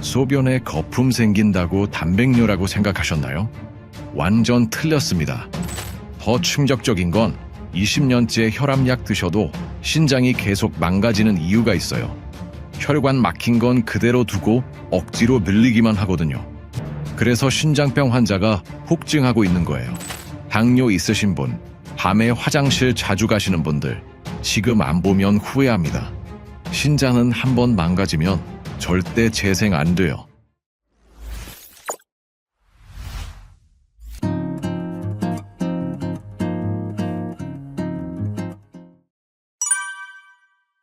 소변에 거품 생긴다고 단백뇨라고 생각하셨나요? 완전 틀렸습니다. 더 충격적인 건 20년째 혈압약 드셔도 신장이 계속 망가지는 이유가 있어요. 혈관 막힌 건 그대로 두고 억지로 늘리기만 하거든요. 그래서 신장병 환자가 폭증하고 있는 거예요. 당뇨 있으신 분, 밤에 화장실 자주 가시는 분들, 지금 안 보면 후회합니다. 신장은 한번 망가지면 절대 재생 안 돼요.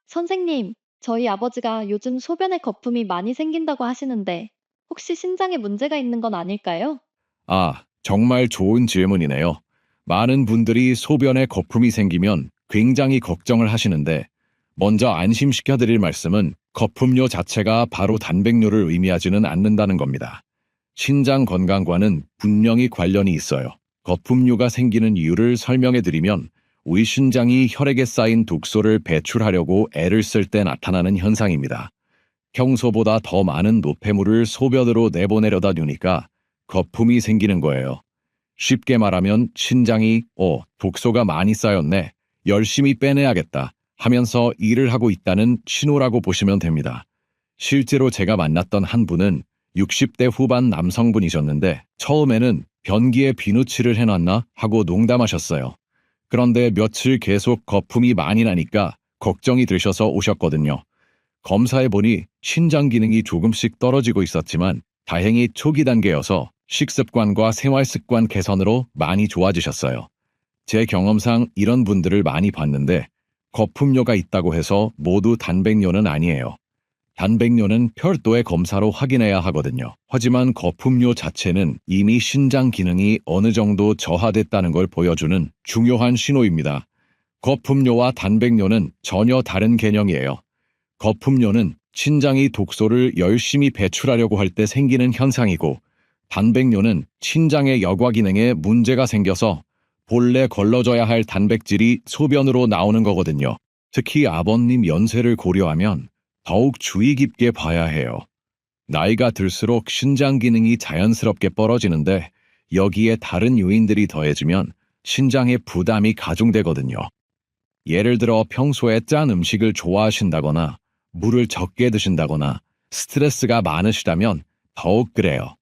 선생님, 저희 아버지가 요즘 소변에 거품이 많이 생긴다고 하시는데, 혹시 신장에 문제가 있는 건 아닐까요? 아, 정말 좋은 질문이네요. 많은 분들이 소변에 거품이 생기면 굉장히 걱정을 하시는데, 먼저 안심시켜드릴 말씀은 거품료 자체가 바로 단백뇨를 의미하지는 않는다는 겁니다. 신장 건강과는 분명히 관련이 있어요. 거품류가 생기는 이유를 설명해드리면, 우리 신장이 혈액에 쌓인 독소를 배출하려고 애를 쓸 때 나타나는 현상입니다. 평소보다 더 많은 노폐물을 소변으로 내보내려다 보니까 거품이 생기는 거예요. 쉽게 말하면 신장이 독소가 많이 쌓였네, 열심히 빼내야겠다 하면서 일을 하고 있다는 신호라고 보시면 됩니다. 실제로 제가 만났던 한 분은 60대 후반 남성분이셨는데 처음에는 변기에 비누칠을 해놨나 하고 농담하셨어요. 그런데 며칠 계속 거품이 많이 나니까 걱정이 되셔서 오셨거든요. 검사해보니 신장 기능이 조금씩 떨어지고 있었지만 다행히 초기 단계여서 식습관과 생활습관 개선으로 많이 좋아지셨어요. 제 경험상 이런 분들을 많이 봤는데 거품료가 있다고 해서 모두 단백뇨는 아니에요. 단백뇨는 별도의 검사로 확인해야 하거든요. 하지만 거품료 자체는 이미 신장 기능이 어느 정도 저하됐다는 걸 보여주는 중요한 신호입니다. 거품료와 단백뇨는 전혀 다른 개념이에요. 거품료는 신장이 독소를 열심히 배출하려고 할 때 생기는 현상이고, 단백뇨는 신장의 여과 기능에 문제가 생겨서 본래 걸러져야 할 단백질이 소변으로 나오는 거거든요. 특히 아버님 연세를 고려하면 더욱 주의 깊게 봐야 해요. 나이가 들수록 신장 기능이 자연스럽게 떨어지는데 여기에 다른 요인들이 더해지면 신장에 부담이 가중되거든요. 예를 들어 평소에 짠 음식을 좋아하신다거나 물을 적게 드신다거나 스트레스가 많으시다면 더욱 그래요.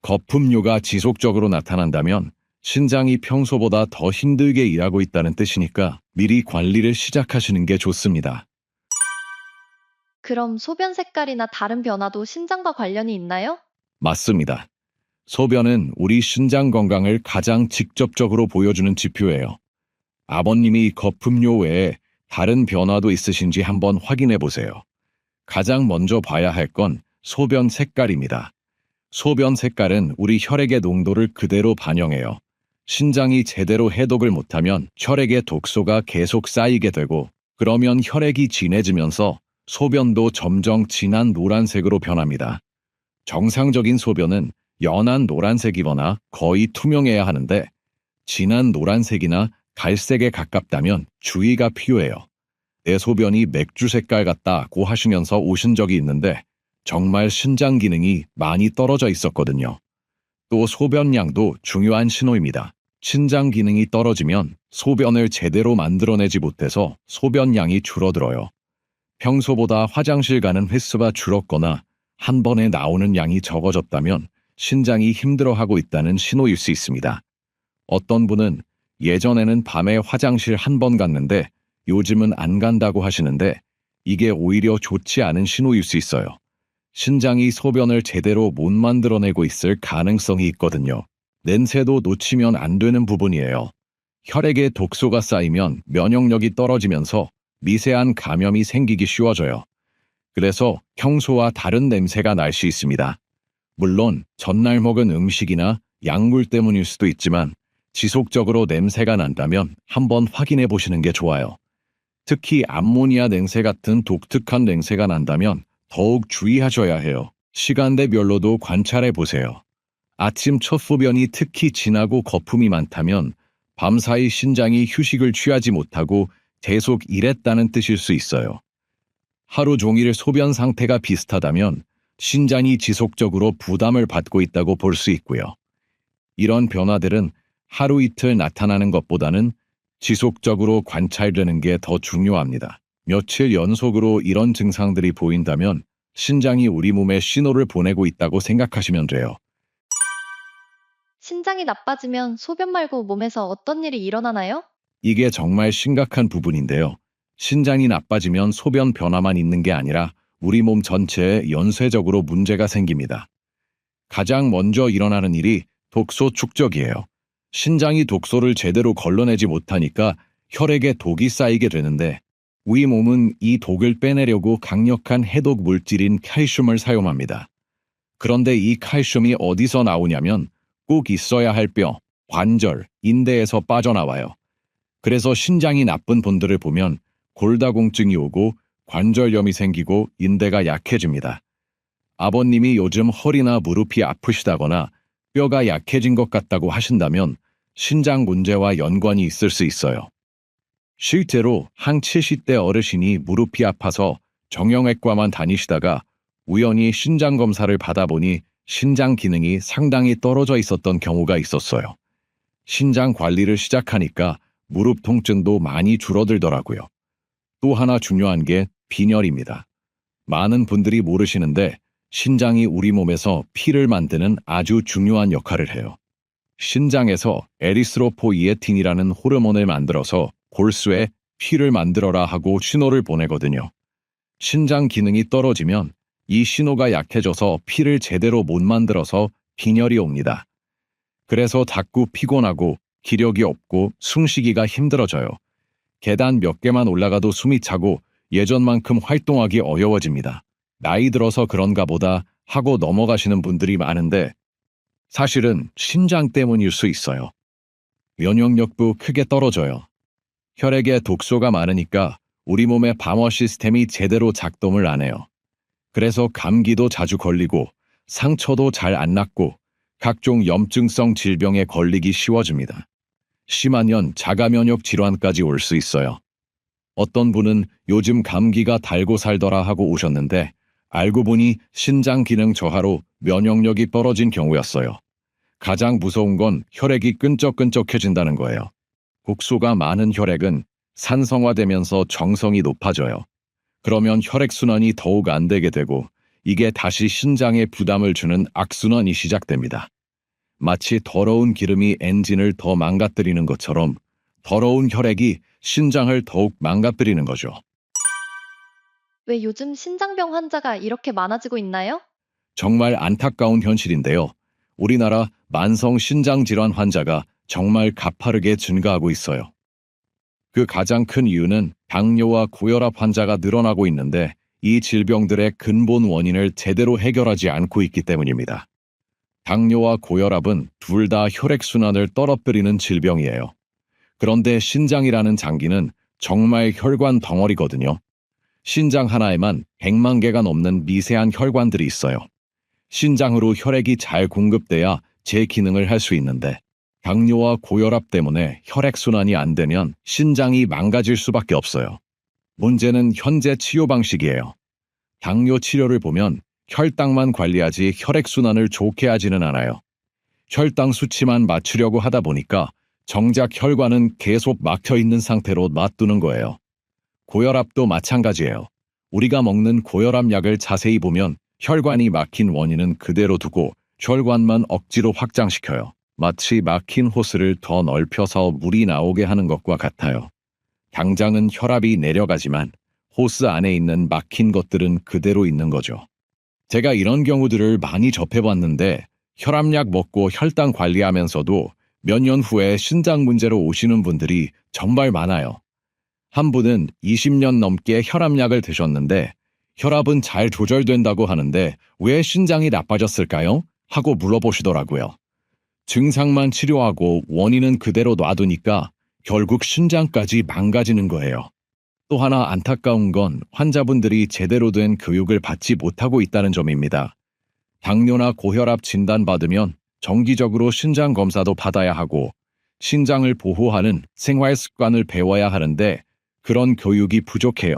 거품료가 지속적으로 나타난다면 신장이 평소보다 더 힘들게 일하고 있다는 뜻이니까 미리 관리를 시작하시는 게 좋습니다. 그럼 소변 색깔이나 다른 변화도 신장과 관련이 있나요? 맞습니다. 소변은 우리 신장 건강을 가장 직접적으로 보여주는 지표예요. 아버님이 거품료 외에 다른 변화도 있으신지 한번 확인해 보세요. 가장 먼저 봐야 할 건 소변 색깔입니다. 소변 색깔은 우리 혈액의 농도를 그대로 반영해요. 신장이 제대로 해독을 못하면 혈액에 독소가 계속 쌓이게 되고, 그러면 혈액이 진해지면서 소변도 점점 진한 노란색으로 변합니다. 정상적인 소변은 연한 노란색이거나 거의 투명해야 하는데, 진한 노란색이나 갈색에 가깝다면 주의가 필요해요. 내 소변이 맥주 색깔 같다고 하시면서 오신 적이 있는데 정말 신장 기능이 많이 떨어져 있었거든요. 또 소변량도 중요한 신호입니다. 신장 기능이 떨어지면 소변을 제대로 만들어내지 못해서 소변량이 줄어들어요. 평소보다 화장실 가는 횟수가 줄었거나 한 번에 나오는 양이 적어졌다면 신장이 힘들어하고 있다는 신호일 수 있습니다. 어떤 분은 예전에는 밤에 화장실 한 번 갔는데 요즘은 안 간다고 하시는데 이게 오히려 좋지 않은 신호일 수 있어요. 신장이 소변을 제대로 못 만들어내고 있을 가능성이 있거든요. 냄새도 놓치면 안 되는 부분이에요. 혈액에 독소가 쌓이면 면역력이 떨어지면서 미세한 감염이 생기기 쉬워져요. 그래서 평소와 다른 냄새가 날 수 있습니다. 물론 전날 먹은 음식이나 약물 때문일 수도 있지만 지속적으로 냄새가 난다면 한번 확인해 보시는 게 좋아요. 특히 암모니아 냄새 같은 독특한 냄새가 난다면 더욱 주의하셔야 해요. 시간대별로도 관찰해 보세요. 아침 첫 소변이 특히 진하고 거품이 많다면 밤사이 신장이 휴식을 취하지 못하고 계속 일했다는 뜻일 수 있어요. 하루 종일 소변 상태가 비슷하다면 신장이 지속적으로 부담을 받고 있다고 볼 수 있고요. 이런 변화들은 하루 이틀 나타나는 것보다는 지속적으로 관찰되는 게 더 중요합니다. 며칠 연속으로 이런 증상들이 보인다면 신장이 우리 몸에 신호를 보내고 있다고 생각하시면 돼요. 신장이 나빠지면 소변 말고 몸에서 어떤 일이 일어나나요? 이게 정말 심각한 부분인데요. 신장이 나빠지면 소변 변화만 있는 게 아니라 우리 몸 전체에 연쇄적으로 문제가 생깁니다. 가장 먼저 일어나는 일이 독소 축적이에요. 신장이 독소를 제대로 걸러내지 못하니까 혈액에 독이 쌓이게 되는데 우리 몸은 이 독을 빼내려고 강력한 해독 물질인 칼슘을 사용합니다. 그런데 이 칼슘이 어디서 나오냐면 꼭 있어야 할 뼈, 관절, 인대에서 빠져나와요. 그래서 신장이 나쁜 분들을 보면 골다공증이 오고 관절염이 생기고 인대가 약해집니다. 아버님이 요즘 허리나 무릎이 아프시다거나 뼈가 약해진 것 같다고 하신다면 신장 문제와 연관이 있을 수 있어요. 실제로 한 70대 어르신이 무릎이 아파서 정형외과만 다니시다가 우연히 신장 검사를 받아보니 신장 기능이 상당히 떨어져 있었던 경우가 있었어요. 신장 관리를 시작하니까 무릎 통증도 많이 줄어들더라고요. 또 하나 중요한 게 빈혈입니다. 많은 분들이 모르시는데 신장이 우리 몸에서 피를 만드는 아주 중요한 역할을 해요. 신장에서 에리스로포이에틴이라는 호르몬을 만들어서 골수에 피를 만들어라 하고 신호를 보내거든요. 신장 기능이 떨어지면 이 신호가 약해져서 피를 제대로 못 만들어서 빈혈이 옵니다. 그래서 자꾸 피곤하고 기력이 없고 숨쉬기가 힘들어져요. 계단 몇 개만 올라가도 숨이 차고 예전만큼 활동하기 어려워집니다. 나이 들어서 그런가 보다 하고 넘어가시는 분들이 많은데 사실은 신장 때문일 수 있어요. 면역력도 크게 떨어져요. 혈액에 독소가 많으니까 우리 몸의 방어 시스템이 제대로 작동을 안 해요. 그래서 감기도 자주 걸리고 상처도 잘 안 낫고 각종 염증성 질병에 걸리기 쉬워집니다. 심하면 자가면역 질환까지 올 수 있어요. 어떤 분은 요즘 감기가 달고 살더라 하고 오셨는데 알고 보니 신장 기능 저하로 면역력이 떨어진 경우였어요. 가장 무서운 건 혈액이 끈적끈적해진다는 거예요. 독소가 많은 혈액은 산성화되면서 정성이 높아져요. 그러면 혈액순환이 더욱 안 되게 되고 이게 다시 신장에 부담을 주는 악순환이 시작됩니다. 마치 더러운 기름이 엔진을 더 망가뜨리는 것처럼 더러운 혈액이 신장을 더욱 망가뜨리는 거죠. 왜 요즘 신장병 환자가 이렇게 많아지고 있나요? 정말 안타까운 현실인데요. 우리나라 만성 신장질환 환자가 정말 가파르게 증가하고 있어요. 그 가장 큰 이유는 당뇨와 고혈압 환자가 늘어나고 있는데 이 질병들의 근본 원인을 제대로 해결하지 않고 있기 때문입니다. 당뇨와 고혈압은 둘 다 혈액순환을 떨어뜨리는 질병이에요. 그런데 신장이라는 장기는 정말 혈관 덩어리거든요. 신장 하나에만 100만 개가 넘는 미세한 혈관들이 있어요. 신장으로 혈액이 잘 공급돼야 제 기능을 할 수 있는데 당뇨와 고혈압 때문에 혈액순환이 안 되면 신장이 망가질 수밖에 없어요. 문제는 현재 치료 방식이에요. 당뇨 치료를 보면 혈당만 관리하지 혈액순환을 좋게 하지는 않아요. 혈당 수치만 맞추려고 하다 보니까 정작 혈관은 계속 막혀 있는 상태로 놔두는 거예요. 고혈압도 마찬가지예요. 우리가 먹는 고혈압 약을 자세히 보면 혈관이 막힌 원인은 그대로 두고 혈관만 억지로 확장시켜요. 마치 막힌 호스를 더 넓혀서 물이 나오게 하는 것과 같아요. 당장은 혈압이 내려가지만 호스 안에 있는 막힌 것들은 그대로 있는 거죠. 제가 이런 경우들을 많이 접해봤는데 혈압약 먹고 혈당 관리하면서도 몇 년 후에 신장 문제로 오시는 분들이 정말 많아요. 한 분은 20년 넘게 혈압약을 드셨는데 혈압은 잘 조절된다고 하는데 왜 신장이 나빠졌을까요? 하고 물어보시더라고요. 증상만 치료하고 원인은 그대로 놔두니까 결국 신장까지 망가지는 거예요. 또 하나 안타까운 건 환자분들이 제대로 된 교육을 받지 못하고 있다는 점입니다. 당뇨나 고혈압 진단받으면 정기적으로 신장 검사도 받아야 하고 신장을 보호하는 생활 습관을 배워야 하는데 그런 교육이 부족해요.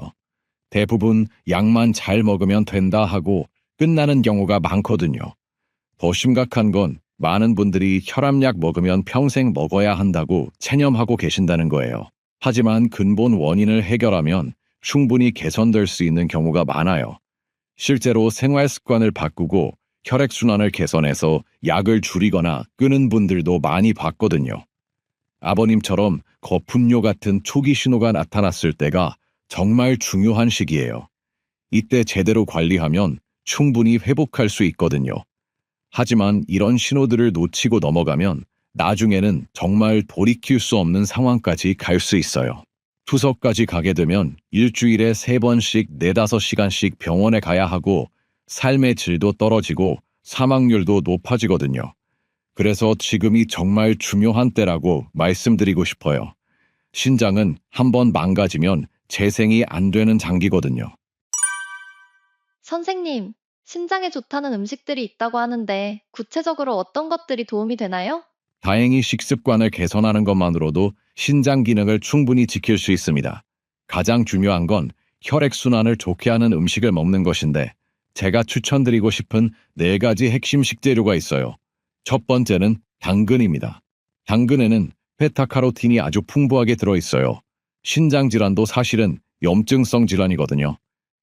대부분 약만 잘 먹으면 된다 하고 끝나는 경우가 많거든요. 더 심각한 건 많은 분들이 혈압약 먹으면 평생 먹어야 한다고 체념하고 계신다는 거예요. 하지만 근본 원인을 해결하면 충분히 개선될 수 있는 경우가 많아요. 실제로 생활 습관을 바꾸고 혈액순환을 개선해서 약을 줄이거나 끊은 분들도 많이 봤거든요. 아버님처럼 거품료 같은 초기 신호가 나타났을 때가 정말 중요한 시기예요. 이때 제대로 관리하면 충분히 회복할 수 있거든요. 하지만 이런 신호들을 놓치고 넘어가면 나중에는 정말 돌이킬 수 없는 상황까지 갈 수 있어요. 투석까지 가게 되면 일주일에 3번씩 4~5시간씩 병원에 가야 하고 삶의 질도 떨어지고 사망률도 높아지거든요. 그래서 지금이 정말 중요한 때라고 말씀드리고 싶어요. 신장은 한번 망가지면 재생이 안 되는 장기거든요. 선생님, 신장에 좋다는 음식들이 있다고 하는데 구체적으로 어떤 것들이 도움이 되나요? 다행히 식습관을 개선하는 것만으로도 신장 기능을 충분히 지킬 수 있습니다. 가장 중요한 건 혈액순환을 좋게 하는 음식을 먹는 것인데 제가 추천드리고 싶은 4가지 핵심 식재료가 있어요. 첫 번째는 당근입니다. 당근에는 베타카로틴이 아주 풍부하게 들어있어요. 신장 질환도 사실은 염증성 질환이거든요.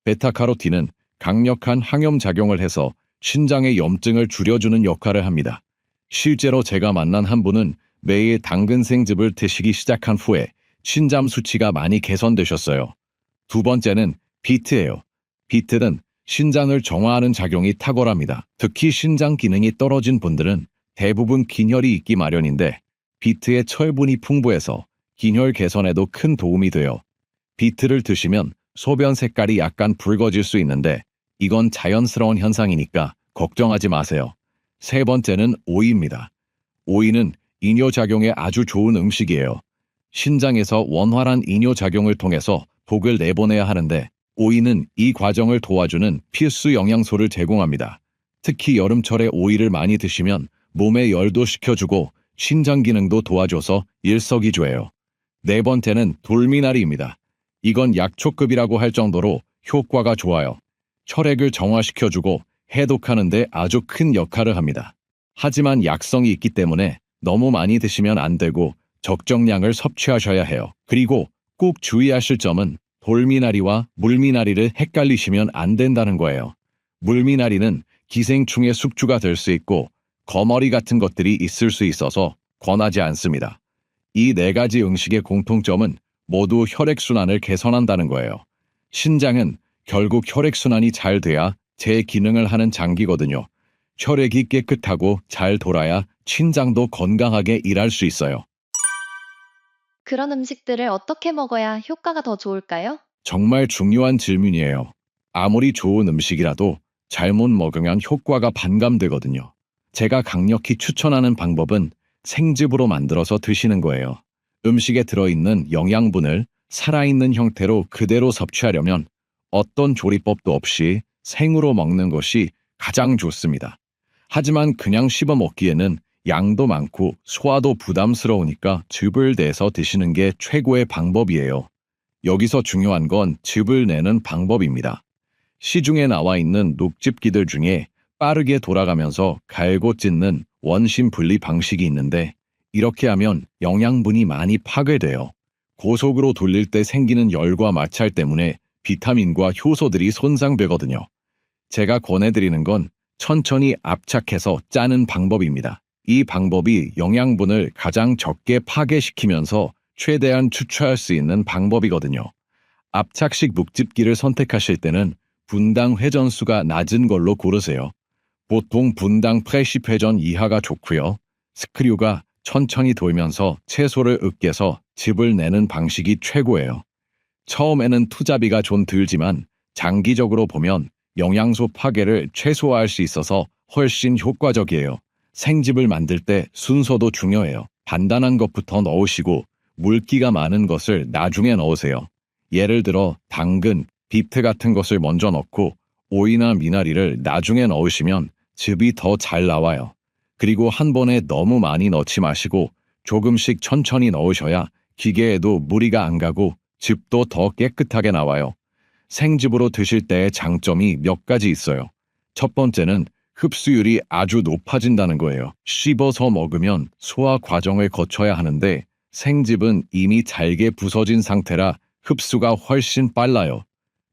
베타카로틴은 강력한 항염작용을 해서 신장의 염증을 줄여주는 역할을 합니다. 실제로 제가 만난 한 분은 매일 당근 생즙을 드시기 시작한 후에 신장 수치가 많이 개선되셨어요. 두 번째는 비트예요. 비트는 신장을 정화하는 작용이 탁월합니다. 특히 신장 기능이 떨어진 분들은 대부분 긴혈이 있기 마련인데 비트의 철분이 풍부해서 긴혈 개선에도 큰 도움이 돼요. 비트를 드시면 소변 색깔이 약간 붉어질 수 있는데 이건 자연스러운 현상이니까 걱정하지 마세요. 세 번째는 오이입니다. 오이는 이뇨작용에 아주 좋은 음식이에요. 신장에서 원활한 이뇨작용을 통해서 독을 내보내야 하는데 오이는 이 과정을 도와주는 필수 영양소를 제공합니다. 특히 여름철에 오이를 많이 드시면 몸에 열도 식혀주고 신장 기능도 도와줘서 일석이조예요. 네 번째는 돌미나리입니다. 이건 약초급이라고 할 정도로 효과가 좋아요. 혈액을 정화시켜주고 해독하는 데 아주 큰 역할을 합니다. 하지만 약성이 있기 때문에 너무 많이 드시면 안 되고 적정량을 섭취하셔야 해요. 그리고 꼭 주의하실 점은 돌미나리와 물미나리를 헷갈리시면 안 된다는 거예요. 물미나리는 기생충의 숙주가 될 수 있고 거머리 같은 것들이 있을 수 있어서 권하지 않습니다. 이 4가지 음식의 공통점은 모두 혈액순환을 개선한다는 거예요. 신장은 결국 혈액순환이 잘 돼야 제 기능을 하는 장기거든요. 혈액이 깨끗하고 잘 돌아야 신장도 건강하게 일할 수 있어요. 그런 음식들을 어떻게 먹어야 효과가 더 좋을까요? 정말 중요한 질문이에요. 아무리 좋은 음식이라도 잘못 먹으면 효과가 반감되거든요. 제가 강력히 추천하는 방법은 생즙으로 만들어서 드시는 거예요. 음식에 들어있는 영양분을 살아있는 형태로 그대로 섭취하려면 어떤 조리법도 없이 생으로 먹는 것이 가장 좋습니다. 하지만 그냥 씹어 먹기에는 양도 많고 소화도 부담스러우니까 즙을 내서 드시는 게 최고의 방법이에요. 여기서 중요한 건 즙을 내는 방법입니다. 시중에 나와 있는 녹즙기들 중에 빠르게 돌아가면서 갈고 찢는 원심 분리 방식이 있는데 이렇게 하면 영양분이 많이 파괴돼요. 고속으로 돌릴 때 생기는 열과 마찰 때문에 비타민과 효소들이 손상되거든요. 제가 권해드리는 건 천천히 압착해서 짜는 방법입니다. 이 방법이 영양분을 가장 적게 파괴시키면서 최대한 추출할 수 있는 방법이거든요. 압착식 묵집기를 선택하실 때는 분당 회전수가 낮은 걸로 고르세요. 보통 분당 80회전 이하가 좋고요. 스크류가 천천히 돌면서 채소를 으깨서 즙을 내는 방식이 최고예요. 처음에는 투자비가 좀 들지만 장기적으로 보면 영양소 파괴를 최소화할 수 있어서 훨씬 효과적이에요. 생즙을 만들 때 순서도 중요해요. 단단한 것부터 넣으시고 물기가 많은 것을 나중에 넣으세요. 예를 들어 당근, 비트 같은 것을 먼저 넣고 오이나 미나리를 나중에 넣으시면 즙이 더 잘 나와요. 그리고 한 번에 너무 많이 넣지 마시고 조금씩 천천히 넣으셔야 기계에도 무리가 안 가고 즙도 더 깨끗하게 나와요. 생즙으로 드실 때의 장점이 몇 가지 있어요. 첫 번째는 흡수율이 아주 높아진다는 거예요. 씹어서 먹으면 소화 과정을 거쳐야 하는데 생즙은 이미 잘게 부서진 상태라 흡수가 훨씬 빨라요.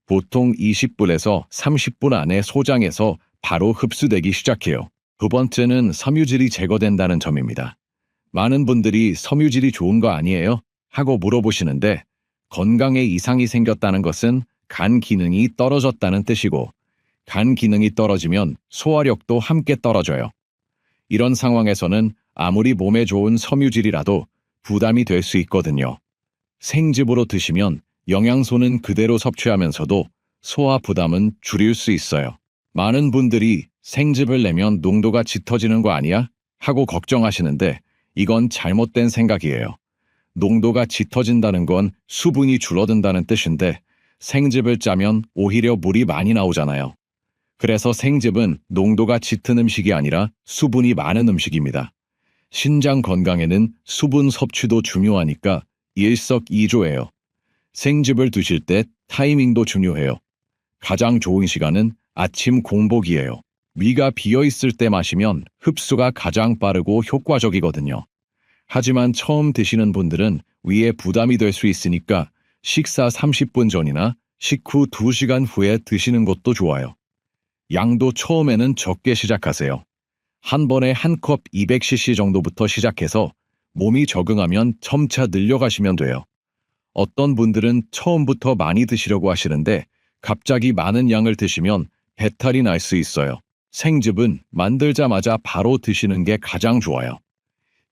보통 20분에서 30분 안에 소장에서 바로 흡수되기 시작해요. 두 번째는 섬유질이 제거된다는 점입니다. 많은 분들이 섬유질이 좋은 거 아니에요? 하고 물어보시는데 건강에 이상이 생겼다는 것은 간 기능이 떨어졌다는 뜻이고 간 기능이 떨어지면 소화력도 함께 떨어져요. 이런 상황에서는 아무리 몸에 좋은 섬유질이라도 부담이 될 수 있거든요. 생즙으로 드시면 영양소는 그대로 섭취하면서도 소화 부담은 줄일 수 있어요. 많은 분들이 생즙을 내면 농도가 짙어지는 거 아니야? 하고 걱정하시는데 이건 잘못된 생각이에요. 농도가 짙어진다는 건 수분이 줄어든다는 뜻인데 생즙을 짜면 오히려 물이 많이 나오잖아요. 그래서 생즙은 농도가 짙은 음식이 아니라 수분이 많은 음식입니다. 신장 건강에는 수분 섭취도 중요하니까 일석이조예요. 생즙을 드실 때 타이밍도 중요해요. 가장 좋은 시간은 아침 공복이에요. 위가 비어 있을 때 마시면 흡수가 가장 빠르고 효과적이거든요. 하지만 처음 드시는 분들은 위에 부담이 될 수 있으니까 식사 30분 전이나 식후 2시간 후에 드시는 것도 좋아요. 양도 처음에는 적게 시작하세요. 한 번에 한 컵 200cc 정도부터 시작해서 몸이 적응하면 점차 늘려가시면 돼요. 어떤 분들은 처음부터 많이 드시려고 하시는데 갑자기 많은 양을 드시면 배탈이 날 수 있어요. 생즙은 만들자마자 바로 드시는 게 가장 좋아요.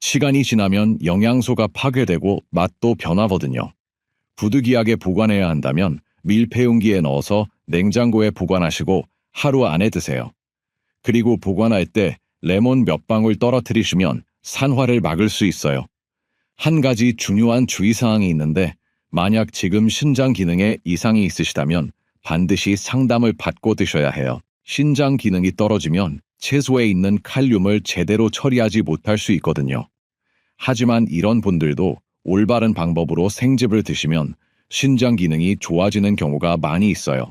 시간이 지나면 영양소가 파괴되고 맛도 변하거든요. 부득이하게 보관해야 한다면 밀폐용기에 넣어서 냉장고에 보관하시고 하루 안에 드세요. 그리고 보관할 때 레몬 몇 방울 떨어뜨리시면 산화를 막을 수 있어요. 한 가지 중요한 주의사항이 있는데 만약 지금 신장 기능에 이상이 있으시다면 반드시 상담을 받고 드셔야 해요. 신장 기능이 떨어지면 채소에 있는 칼륨을 제대로 처리하지 못할 수 있거든요. 하지만 이런 분들도 올바른 방법으로 생즙을 드시면 신장 기능이 좋아지는 경우가 많이 있어요.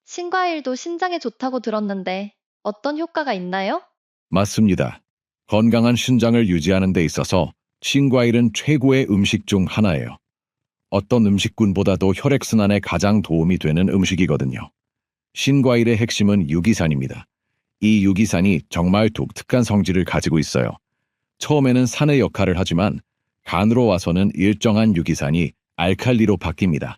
신과일도 신장에 좋다고 들었는데 어떤 효과가 있나요? 맞습니다. 건강한 신장을 유지하는 데 있어서 신과일은 최고의 음식 중 하나예요. 어떤 음식군보다도 혈액순환에 가장 도움이 되는 음식이거든요. 신과일의 핵심은 유기산입니다. 이 유기산이 정말 독특한 성질을 가지고 있어요. 처음에는 산의 역할을 하지만 간으로 와서는 일정한 유기산이 알칼리로 바뀝니다.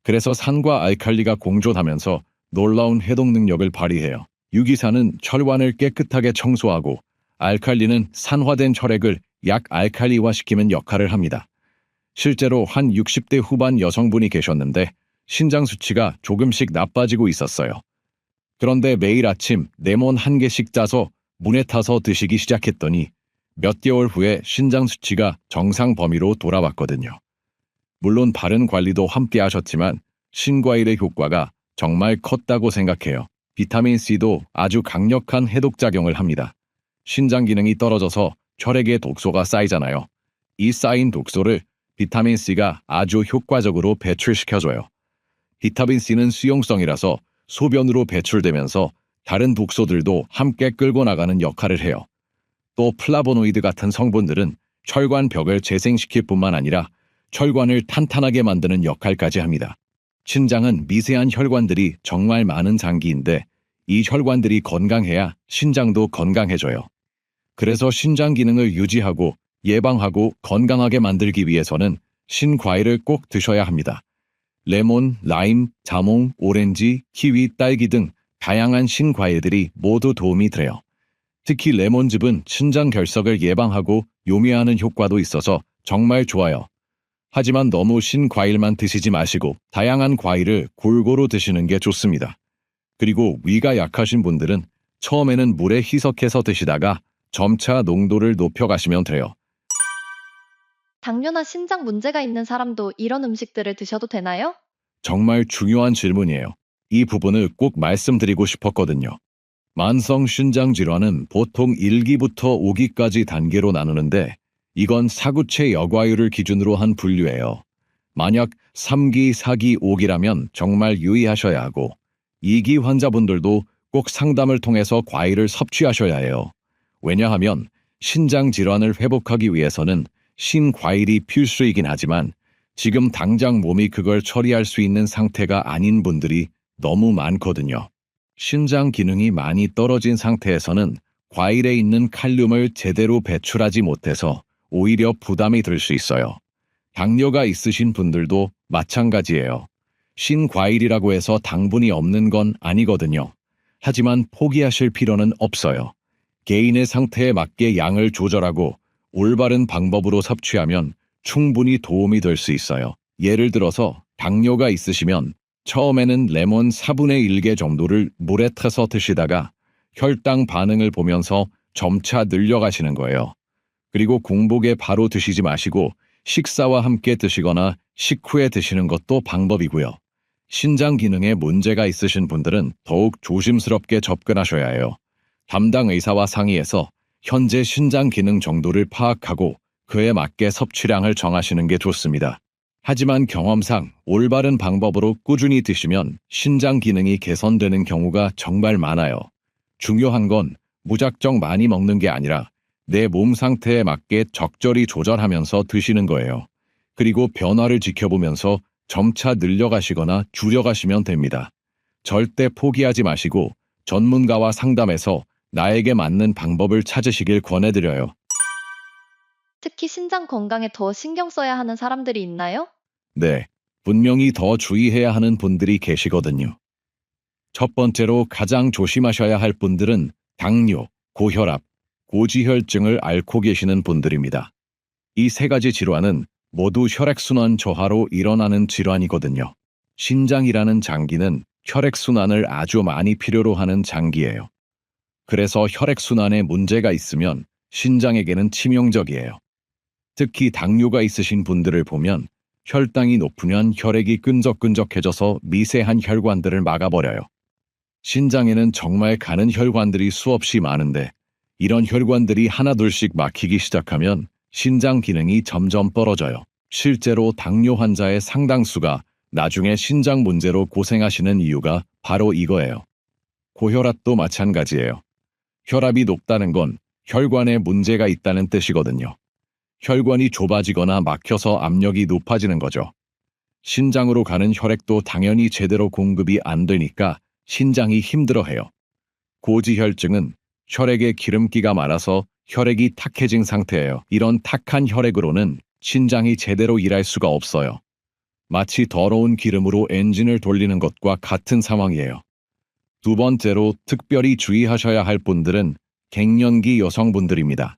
그래서 산과 알칼리가 공존하면서 놀라운 해독 능력을 발휘해요. 유기산은 혈관을 깨끗하게 청소하고 알칼리는 산화된 혈액을 약알칼리화시키는 역할을 합니다. 실제로 한 60대 후반 여성분이 계셨는데 신장 수치가 조금씩 나빠지고 있었어요. 그런데 매일 아침 레몬 한 개씩 짜서 물에 타서 드시기 시작했더니 몇 개월 후에 신장 수치가 정상 범위로 돌아왔거든요. 물론 바른 관리도 함께 하셨지만 신과일의 효과가 정말 컸다고 생각해요. 비타민C도 아주 강력한 해독작용을 합니다. 신장 기능이 떨어져서 혈액에 독소가 쌓이잖아요. 이 쌓인 독소를 비타민C가 아주 효과적으로 배출시켜줘요. 비타민C는 수용성이라서 소변으로 배출되면서 다른 독소들도 함께 끌고 나가는 역할을 해요. 또 플라보노이드 같은 성분들은 혈관 벽을 재생시킬 뿐만 아니라 혈관을 탄탄하게 만드는 역할까지 합니다. 신장은 미세한 혈관들이 정말 많은 장기인데 이 혈관들이 건강해야 신장도 건강해져요. 그래서 신장 기능을 유지하고 예방하고 건강하게 만들기 위해서는 신과일을 꼭 드셔야 합니다. 레몬, 라임, 자몽, 오렌지, 키위, 딸기 등 다양한 신과일들이 모두 도움이 돼요. 특히 레몬즙은 신장 결석을 예방하고 요미하는 효과도 있어서 정말 좋아요. 하지만 너무 신과일만 드시지 마시고 다양한 과일을 골고루 드시는 게 좋습니다. 그리고 위가 약하신 분들은 처음에는 물에 희석해서 드시다가 점차 농도를 높여가시면 돼요. 당뇨나 신장 문제가 있는 사람도 이런 음식들을 드셔도 되나요? 정말 중요한 질문이에요. 이 부분을 꼭 말씀드리고 싶었거든요. 만성 신장 질환은 보통 1기부터 5기까지 단계로 나누는데 이건 사구체 여과율을 기준으로 한 분류예요. 만약 3기, 4기, 5기라면 정말 유의하셔야 하고 이기 환자분들도 꼭 상담을 통해서 과일을 섭취하셔야 해요. 왜냐하면 신장 질환을 회복하기 위해서는 신과일이 필수이긴 하지만 지금 당장 몸이 그걸 처리할 수 있는 상태가 아닌 분들이 너무 많거든요. 신장 기능이 많이 떨어진 상태에서는 과일에 있는 칼륨을 제대로 배출하지 못해서 오히려 부담이 들 수 있어요. 당뇨가 있으신 분들도 마찬가지예요. 신과일이라고 해서 당분이 없는 건 아니거든요. 하지만 포기하실 필요는 없어요. 개인의 상태에 맞게 양을 조절하고 올바른 방법으로 섭취하면 충분히 도움이 될 수 있어요. 예를 들어서 당뇨가 있으시면 처음에는 레몬 4분의 1개 정도를 물에 타서 드시다가 혈당 반응을 보면서 점차 늘려가시는 거예요. 그리고 공복에 바로 드시지 마시고 식사와 함께 드시거나 식후에 드시는 것도 방법이고요. 신장 기능에 문제가 있으신 분들은 더욱 조심스럽게 접근하셔야 해요. 담당 의사와 상의해서 현재 신장 기능 정도를 파악하고 그에 맞게 섭취량을 정하시는 게 좋습니다. 하지만 경험상 올바른 방법으로 꾸준히 드시면 신장 기능이 개선되는 경우가 정말 많아요. 중요한 건 무작정 많이 먹는 게 아니라 내 몸 상태에 맞게 적절히 조절하면서 드시는 거예요. 그리고 변화를 지켜보면서 점차 늘려가시거나 줄여가시면 됩니다. 절대 포기하지 마시고 전문가와 상담해서 나에게 맞는 방법을 찾으시길 권해드려요. 특히 신장 건강에 더 신경 써야 하는 사람들이 있나요? 네, 분명히 더 주의해야 하는 분들이 계시거든요. 첫 번째로 가장 조심하셔야 할 분들은 당뇨, 고혈압, 고지혈증을 앓고 계시는 분들입니다. 이 세 가지 질환은 모두 혈액순환 저하로 일어나는 질환이거든요. 신장이라는 장기는 혈액순환을 아주 많이 필요로 하는 장기예요. 그래서 혈액순환에 문제가 있으면 신장에게는 치명적이에요. 특히 당뇨가 있으신 분들을 보면 혈당이 높으면 혈액이 끈적끈적해져서 미세한 혈관들을 막아버려요. 신장에는 정말 가는 혈관들이 수없이 많은데 이런 혈관들이 하나둘씩 막히기 시작하면 신장 기능이 점점 떨어져요. 실제로 당뇨 환자의 상당수가 나중에 신장 문제로 고생하시는 이유가 바로 이거예요. 고혈압도 마찬가지예요. 혈압이 높다는 건 혈관에 문제가 있다는 뜻이거든요. 혈관이 좁아지거나 막혀서 압력이 높아지는 거죠. 신장으로 가는 혈액도 당연히 제대로 공급이 안 되니까 신장이 힘들어해요. 고지혈증은 혈액에 기름기가 많아서 혈액이 탁해진 상태예요. 이런 탁한 혈액으로는 신장이 제대로 일할 수가 없어요. 마치 더러운 기름으로 엔진을 돌리는 것과 같은 상황이에요. 두 번째로 특별히 주의하셔야 할 분들은 갱년기 여성분들입니다.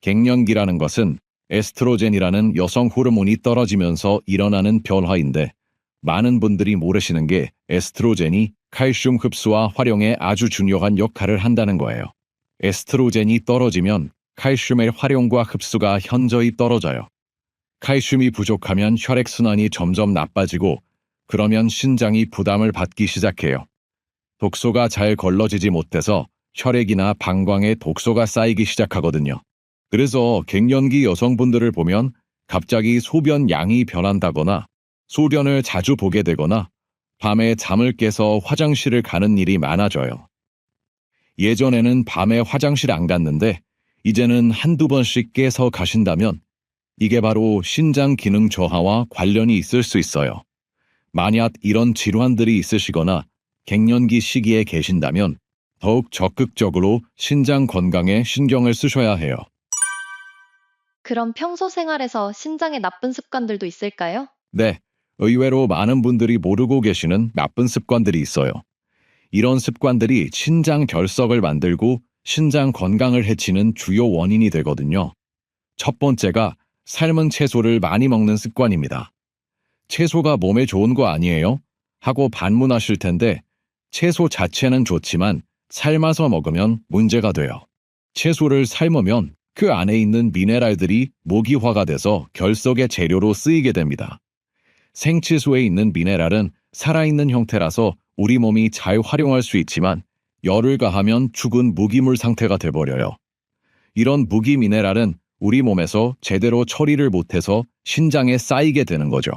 갱년기라는 것은 에스트로겐이라는 여성 호르몬이 떨어지면서 일어나는 변화인데 많은 분들이 모르시는 게 에스트로겐이 칼슘 흡수와 활용에 아주 중요한 역할을 한다는 거예요. 에스트로겐이 떨어지면 칼슘의 활용과 흡수가 현저히 떨어져요. 칼슘이 부족하면 혈액순환이 점점 나빠지고 그러면 신장이 부담을 받기 시작해요. 독소가 잘 걸러지지 못해서 혈액이나 방광에 독소가 쌓이기 시작하거든요. 그래서 갱년기 여성분들을 보면 갑자기 소변 양이 변한다거나 소변을 자주 보게 되거나 밤에 잠을 깨서 화장실을 가는 일이 많아져요. 예전에는 밤에 화장실 안 갔는데 이제는 한두 번씩 깨서 가신다면 이게 바로 신장 기능 저하와 관련이 있을 수 있어요. 만약 이런 질환들이 있으시거나 갱년기 시기에 계신다면 더욱 적극적으로 신장 건강에 신경을 쓰셔야 해요. 그럼 평소 생활에서 신장에 나쁜 습관들도 있을까요? 네, 의외로 많은 분들이 모르고 계시는 나쁜 습관들이 있어요. 이런 습관들이 신장 결석을 만들고 신장 건강을 해치는 주요 원인이 되거든요. 첫 번째가 삶은 채소를 많이 먹는 습관입니다. 채소가 몸에 좋은 거 아니에요? 하고 반문하실 텐데 채소 자체는 좋지만 삶아서 먹으면 문제가 돼요. 채소를 삶으면 그 안에 있는 미네랄들이 모기화가 돼서 결석의 재료로 쓰이게 됩니다. 생채소에 있는 미네랄은 살아있는 형태라서 우리 몸이 잘 활용할 수 있지만 열을 가하면 죽은 무기물 상태가 돼버려요. 이런 무기 미네랄은 우리 몸에서 제대로 처리를 못해서 신장에 쌓이게 되는 거죠.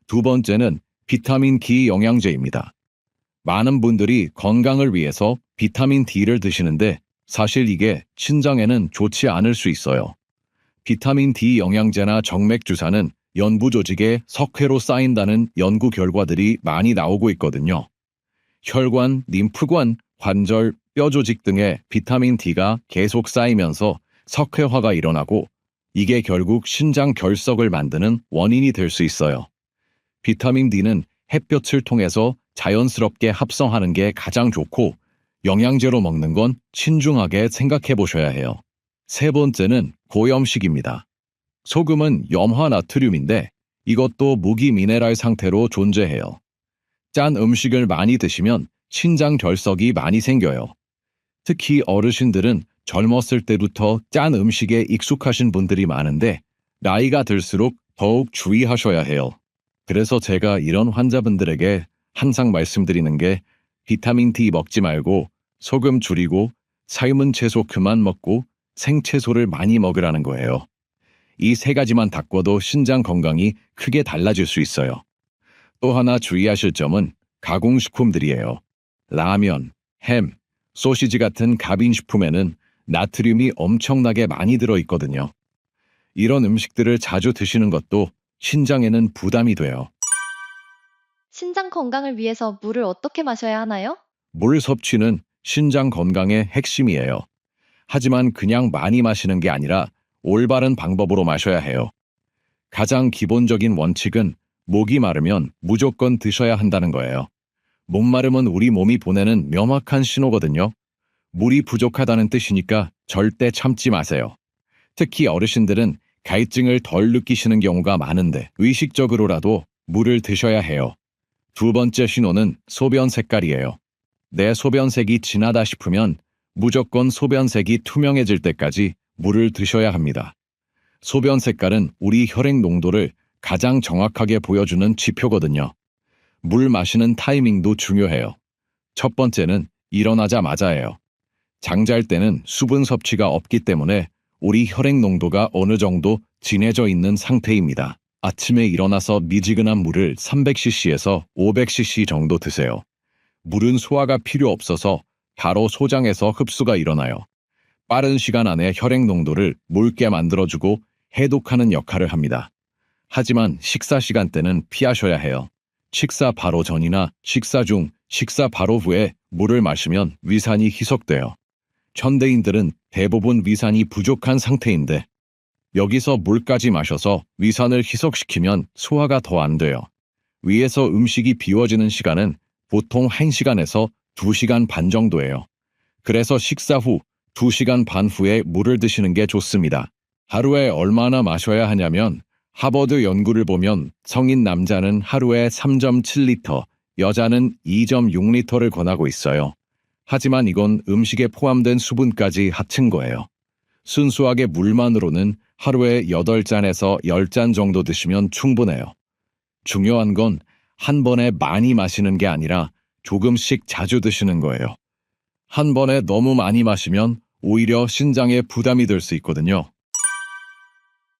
두 번째는 비타민 D 영양제입니다. 많은 분들이 건강을 위해서 비타민 D를 드시는데 사실 이게 신장에는 좋지 않을 수 있어요. 비타민 D 영양제나 정맥주사는 연부 조직에 석회로 쌓인다는 연구 결과들이 많이 나오고 있거든요. 혈관, 림프관, 관절, 뼈 조직 등에 비타민 D가 계속 쌓이면서 석회화가 일어나고 이게 결국 신장 결석을 만드는 원인이 될 수 있어요. 비타민 D는 햇볕을 통해서 자연스럽게 합성하는 게 가장 좋고 영양제로 먹는 건 신중하게 생각해 보셔야 해요. 세 번째는 고염식입니다. 소금은 염화 나트륨인데 이것도 무기 미네랄 상태로 존재해요. 짠 음식을 많이 드시면 신장 결석이 많이 생겨요. 특히 어르신들은 젊었을 때부터 짠 음식에 익숙하신 분들이 많은데 나이가 들수록 더욱 주의하셔야 해요. 그래서 제가 이런 환자분들에게 항상 말씀드리는 게 비타민 D 먹지 말고 소금 줄이고 삶은 채소 그만 먹고 생채소를 많이 먹으라는 거예요. 이 세 가지만 바꿔도 신장 건강이 크게 달라질 수 있어요. 또 하나 주의하실 점은 가공식품들이에요. 라면, 햄, 소시지 같은 가빈식품에는 나트륨이 엄청나게 많이 들어있거든요. 이런 음식들을 자주 드시는 것도 신장에는 부담이 돼요. 신장 건강을 위해서 물을 어떻게 마셔야 하나요? 물 섭취는 신장 건강의 핵심이에요. 하지만 그냥 많이 마시는 게 아니라 올바른 방법으로 마셔야 해요. 가장 기본적인 원칙은 목이 마르면 무조건 드셔야 한다는 거예요. 목마름은 우리 몸이 보내는 명확한 신호거든요. 물이 부족하다는 뜻이니까 절대 참지 마세요. 특히 어르신들은 갈증을 덜 느끼시는 경우가 많은데 의식적으로라도 물을 드셔야 해요. 두 번째 신호는 소변 색깔이에요. 내 소변색이 진하다 싶으면 무조건 소변색이 투명해질 때까지 물을 드셔야 합니다. 소변 색깔은 우리 혈액 농도를 가장 정확하게 보여주는 지표거든요. 물 마시는 타이밍도 중요해요. 첫 번째는 일어나자마자예요. 잠잘 때는 수분 섭취가 없기 때문에 우리 혈액 농도가 어느 정도 진해져 있는 상태입니다. 아침에 일어나서 미지근한 물을 300cc에서 500cc 정도 드세요. 물은 소화가 필요 없어서 바로 소장에서 흡수가 일어나요. 빠른 시간 안에 혈액 농도를 묽게 만들어주고 해독하는 역할을 합니다. 하지만 식사 시간대는 피하셔야 해요. 식사 바로 전이나 식사 중, 식사 바로 후에 물을 마시면 위산이 희석돼요. 현대인들은 대부분 위산이 부족한 상태인데 여기서 물까지 마셔서 위산을 희석시키면 소화가 더 안 돼요. 위에서 음식이 비워지는 시간은 보통 1시간에서 2시간 반 정도예요. 그래서 식사 후 2시간 반 후에 물을 드시는 게 좋습니다. 하루에 얼마나 마셔야 하냐면 하버드 연구를 보면 성인 남자는 하루에 3.7리터, 여자는 2.6리터를 권하고 있어요. 하지만 이건 음식에 포함된 수분까지 합친 거예요. 순수하게 물만으로는 하루에 8잔에서 10잔 정도 드시면 충분해요. 중요한 건 한 번에 많이 마시는 게 아니라 조금씩 자주 드시는 거예요. 한 번에 너무 많이 마시면 오히려 신장에 부담이 될 수 있거든요.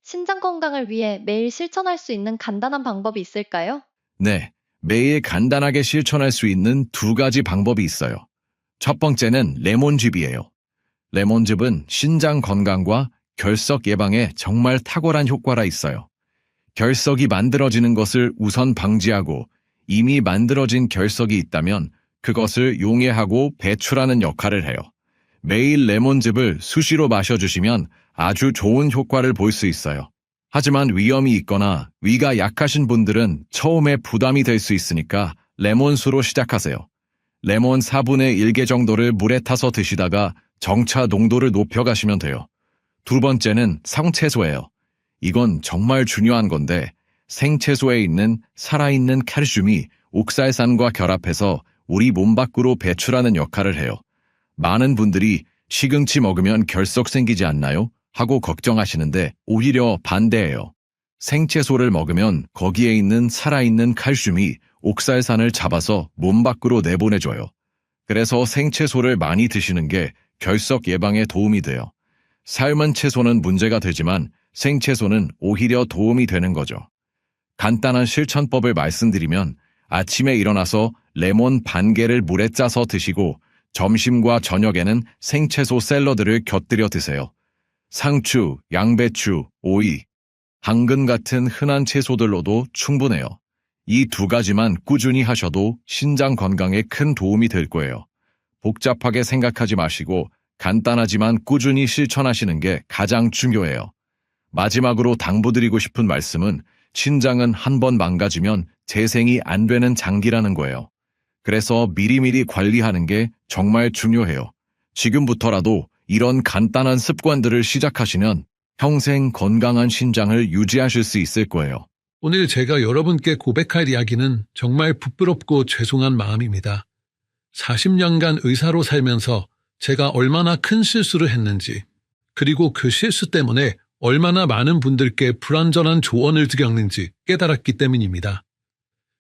신장 건강을 위해 매일 실천할 수 있는 간단한 방법이 있을까요? 네, 매일 간단하게 실천할 수 있는 두 가지 방법이 있어요. 첫 번째는 레몬즙이에요. 레몬즙은 신장 건강과 결석 예방에 정말 탁월한 효과가 있어요. 결석이 만들어지는 것을 우선 방지하고 이미 만들어진 결석이 있다면 그것을 용해하고 배출하는 역할을 해요. 매일 레몬즙을 수시로 마셔주시면 아주 좋은 효과를 볼 수 있어요. 하지만 위염이 있거나 위가 약하신 분들은 처음에 부담이 될 수 있으니까 레몬수로 시작하세요. 레몬 4분의 1개 정도를 물에 타서 드시다가 정차 농도를 높여가시면 돼요. 두 번째는 생채소예요. 이건 정말 중요한 건데 생채소에 있는 살아있는 칼슘이 옥살산과 결합해서 우리 몸 밖으로 배출하는 역할을 해요. 많은 분들이 시금치 먹으면 결석 생기지 않나요? 하고 걱정하시는데 오히려 반대예요. 생채소를 먹으면 거기에 있는 살아있는 칼슘이 옥살산을 잡아서 몸 밖으로 내보내줘요. 그래서 생채소를 많이 드시는 게 결석 예방에 도움이 돼요. 삶은 채소는 문제가 되지만 생채소는 오히려 도움이 되는 거죠. 간단한 실천법을 말씀드리면 아침에 일어나서 레몬 반 개를 물에 짜서 드시고 점심과 저녁에는 생채소 샐러드를 곁들여 드세요. 상추, 양배추, 오이, 당근 같은 흔한 채소들로도 충분해요. 이 두 가지만 꾸준히 하셔도 신장 건강에 큰 도움이 될 거예요. 복잡하게 생각하지 마시고 간단하지만 꾸준히 실천하시는 게 가장 중요해요. 마지막으로 당부드리고 싶은 말씀은 신장은 한 번 망가지면 재생이 안 되는 장기라는 거예요. 그래서 미리미리 관리하는 게 정말 중요해요. 지금부터라도 이런 간단한 습관들을 시작하시면 평생 건강한 신장을 유지하실 수 있을 거예요. 오늘 제가 여러분께 고백할 이야기는 정말 부끄럽고 죄송한 마음입니다. 40년간 의사로 살면서 제가 얼마나 큰 실수를 했는지, 그리고 그 실수 때문에 얼마나 많은 분들께 불완전한 조언을 드렸는지 깨달았기 때문입니다.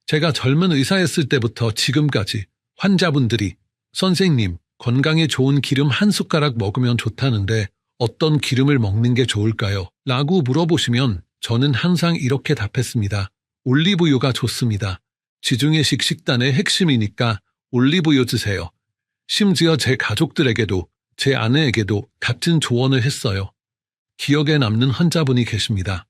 제가 젊은 의사였을 때부터 지금까지 환자분들이 선생님, 건강에 좋은 기름 한 숟가락 먹으면 좋다는데 어떤 기름을 먹는 게 좋을까요? 라고 물어보시면 저는 항상 이렇게 답했습니다. 올리브유가 좋습니다. 지중해식 식단의 핵심이니까 올리브유 드세요. 심지어 제 가족들에게도 제 아내에게도 같은 조언을 했어요. 기억에 남는 환자분이 계십니다.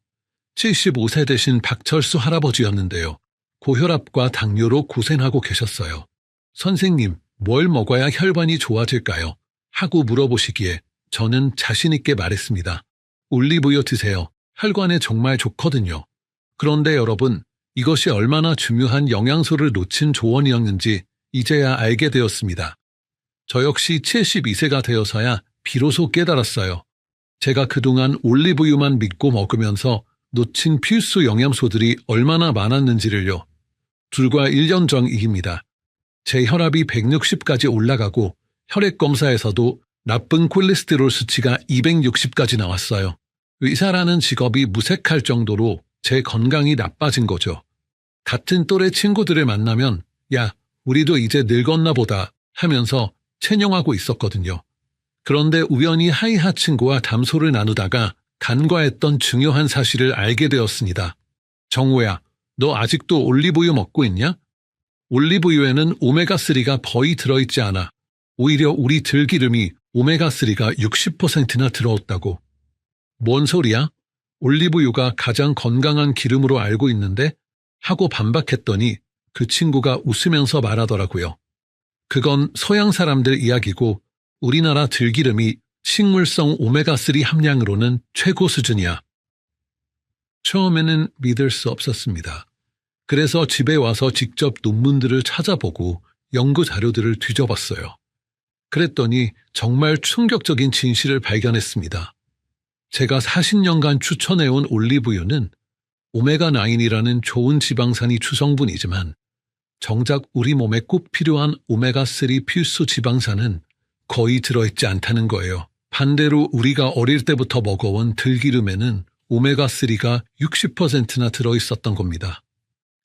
75세 되신 박철수 할아버지였는데요. 고혈압과 당뇨로 고생하고 계셨어요. 선생님, 뭘 먹어야 혈관이 좋아질까요? 하고 물어보시기에 저는 자신 있게 말했습니다. 올리브유 드세요. 혈관에 정말 좋거든요. 그런데 여러분, 이것이 얼마나 중요한 영양소를 놓친 조언이었는지 이제야 알게 되었습니다. 저 역시 72세가 되어서야 비로소 깨달았어요. 제가 그동안 올리브유만 믿고 먹으면서 놓친 필수 영양소들이 얼마나 많았는지를요. 불과 1년 전 일입니다. 제 혈압이 160까지 올라가고 혈액 검사에서도 나쁜 콜레스테롤 수치가 260까지 나왔어요. 의사라는 직업이 무색할 정도로 제 건강이 나빠진 거죠. 같은 또래 친구들을 만나면 야, 우리도 이제 늙었나 보다 하면서 체념하고 있었거든요. 그런데 우연히 하이하 친구와 담소를 나누다가 간과했던 중요한 사실을 알게 되었습니다. 정우야, 너 아직도 올리브유 먹고 있냐? 올리브유에는 오메가3가 거의 들어있지 않아. 오히려 우리 들기름이 오메가3가 60%나 들어있다고. 뭔 소리야? 올리브유가 가장 건강한 기름으로 알고 있는데? 하고 반박했더니 그 친구가 웃으면서 말하더라고요. 그건 서양 사람들 이야기고 우리나라 들기름이 식물성 오메가3 함량으로는 최고 수준이야. 처음에는 믿을 수 없었습니다. 그래서 집에 와서 직접 논문들을 찾아보고 연구 자료들을 뒤져봤어요. 그랬더니 정말 충격적인 진실을 발견했습니다. 제가 40년간 추천해온 올리브유는 오메가9이라는 좋은 지방산이 주성분이지만 정작 우리 몸에 꼭 필요한 오메가3 필수 지방산은 거의 들어있지 않다는 거예요. 반대로 우리가 어릴 때부터 먹어온 들기름에는 오메가3가 60%나 들어있었던 겁니다.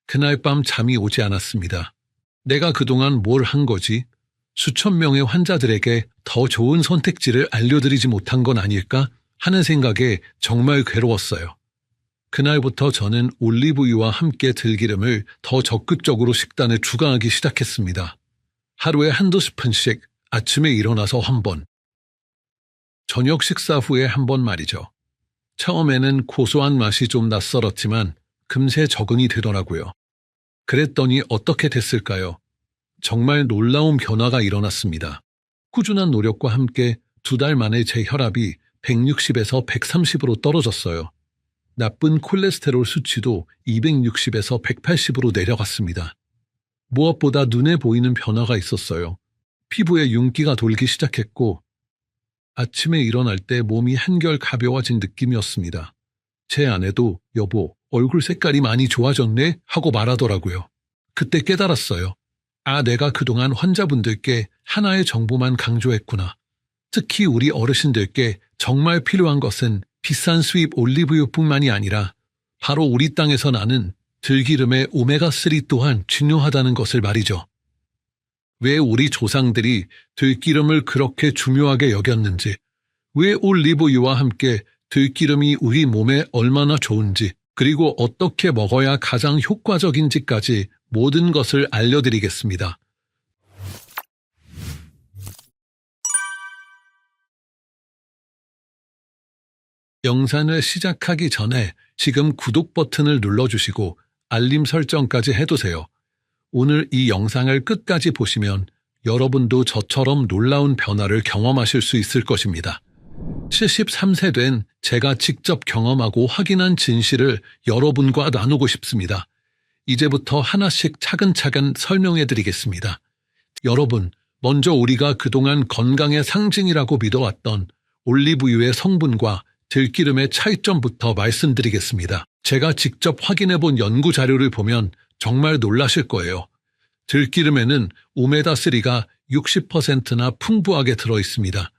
그날 밤 잠이 오지 않았습니다. 내가 그동안 뭘 한 거지? 수천 명의 환자들에게 더 좋은 선택지를 알려드리지 못한 건 아닐까 하는 생각에 정말 괴로웠어요. 그날부터 저는 올리브유와 함께 들기름을 더 적극적으로 식단에 추가하기 시작했습니다. 하루에 한두 스푼씩 아침에 일어나서 한 번, 저녁 식사 후에 한 번 말이죠. 처음에는 고소한 맛이 좀 낯설었지만 금세 적응이 되더라고요. 그랬더니 어떻게 됐을까요? 정말 놀라운 변화가 일어났습니다. 꾸준한 노력과 함께 2달 만에 제 혈압이 160에서 130으로 떨어졌어요. 나쁜 콜레스테롤 수치도 260에서 180으로 내려갔습니다. 무엇보다 눈에 보이는 변화가 있었어요. 피부에 윤기가 돌기 시작했고 아침에 일어날 때 몸이 한결 가벼워진 느낌이었습니다. 제 아내도 여보, 얼굴 색깔이 많이 좋아졌네? 하고 말하더라고요. 그때 깨달았어요. 아, 내가 그동안 환자분들께 하나의 정보만 강조했구나. 특히 우리 어르신들께 정말 필요한 것은 비싼 수입 올리브유뿐만이 아니라 바로 우리 땅에서 나는 들기름의 오메가3 또한 중요하다는 것을 말이죠. 왜 우리 조상들이 들기름을 그렇게 중요하게 여겼는지, 왜 올리브유와 함께 들기름이 우리 몸에 얼마나 좋은지, 그리고 어떻게 먹어야 가장 효과적인지까지 모든 것을 알려드리겠습니다. 영상을 시작하기 전에 지금 구독 버튼을 눌러주시고 알림 설정까지 해두세요. 오늘 이 영상을 끝까지 보시면 여러분도 저처럼 놀라운 변화를 경험하실 수 있을 것입니다. 73세 된 제가 직접 경험하고 확인한 진실을 여러분과 나누고 싶습니다. 이제부터 하나씩 차근차근 설명해 드리겠습니다. 여러분, 먼저 우리가 그동안 건강의 상징이라고 믿어왔던 올리브유의 성분과 들기름의 차이점부터 말씀드리겠습니다. 제가 직접 확인해 본 연구 자료를 보면 정말 놀라실 거예요. 들기름에는 오메가3가 60%나 풍부하게 들어 있습니다.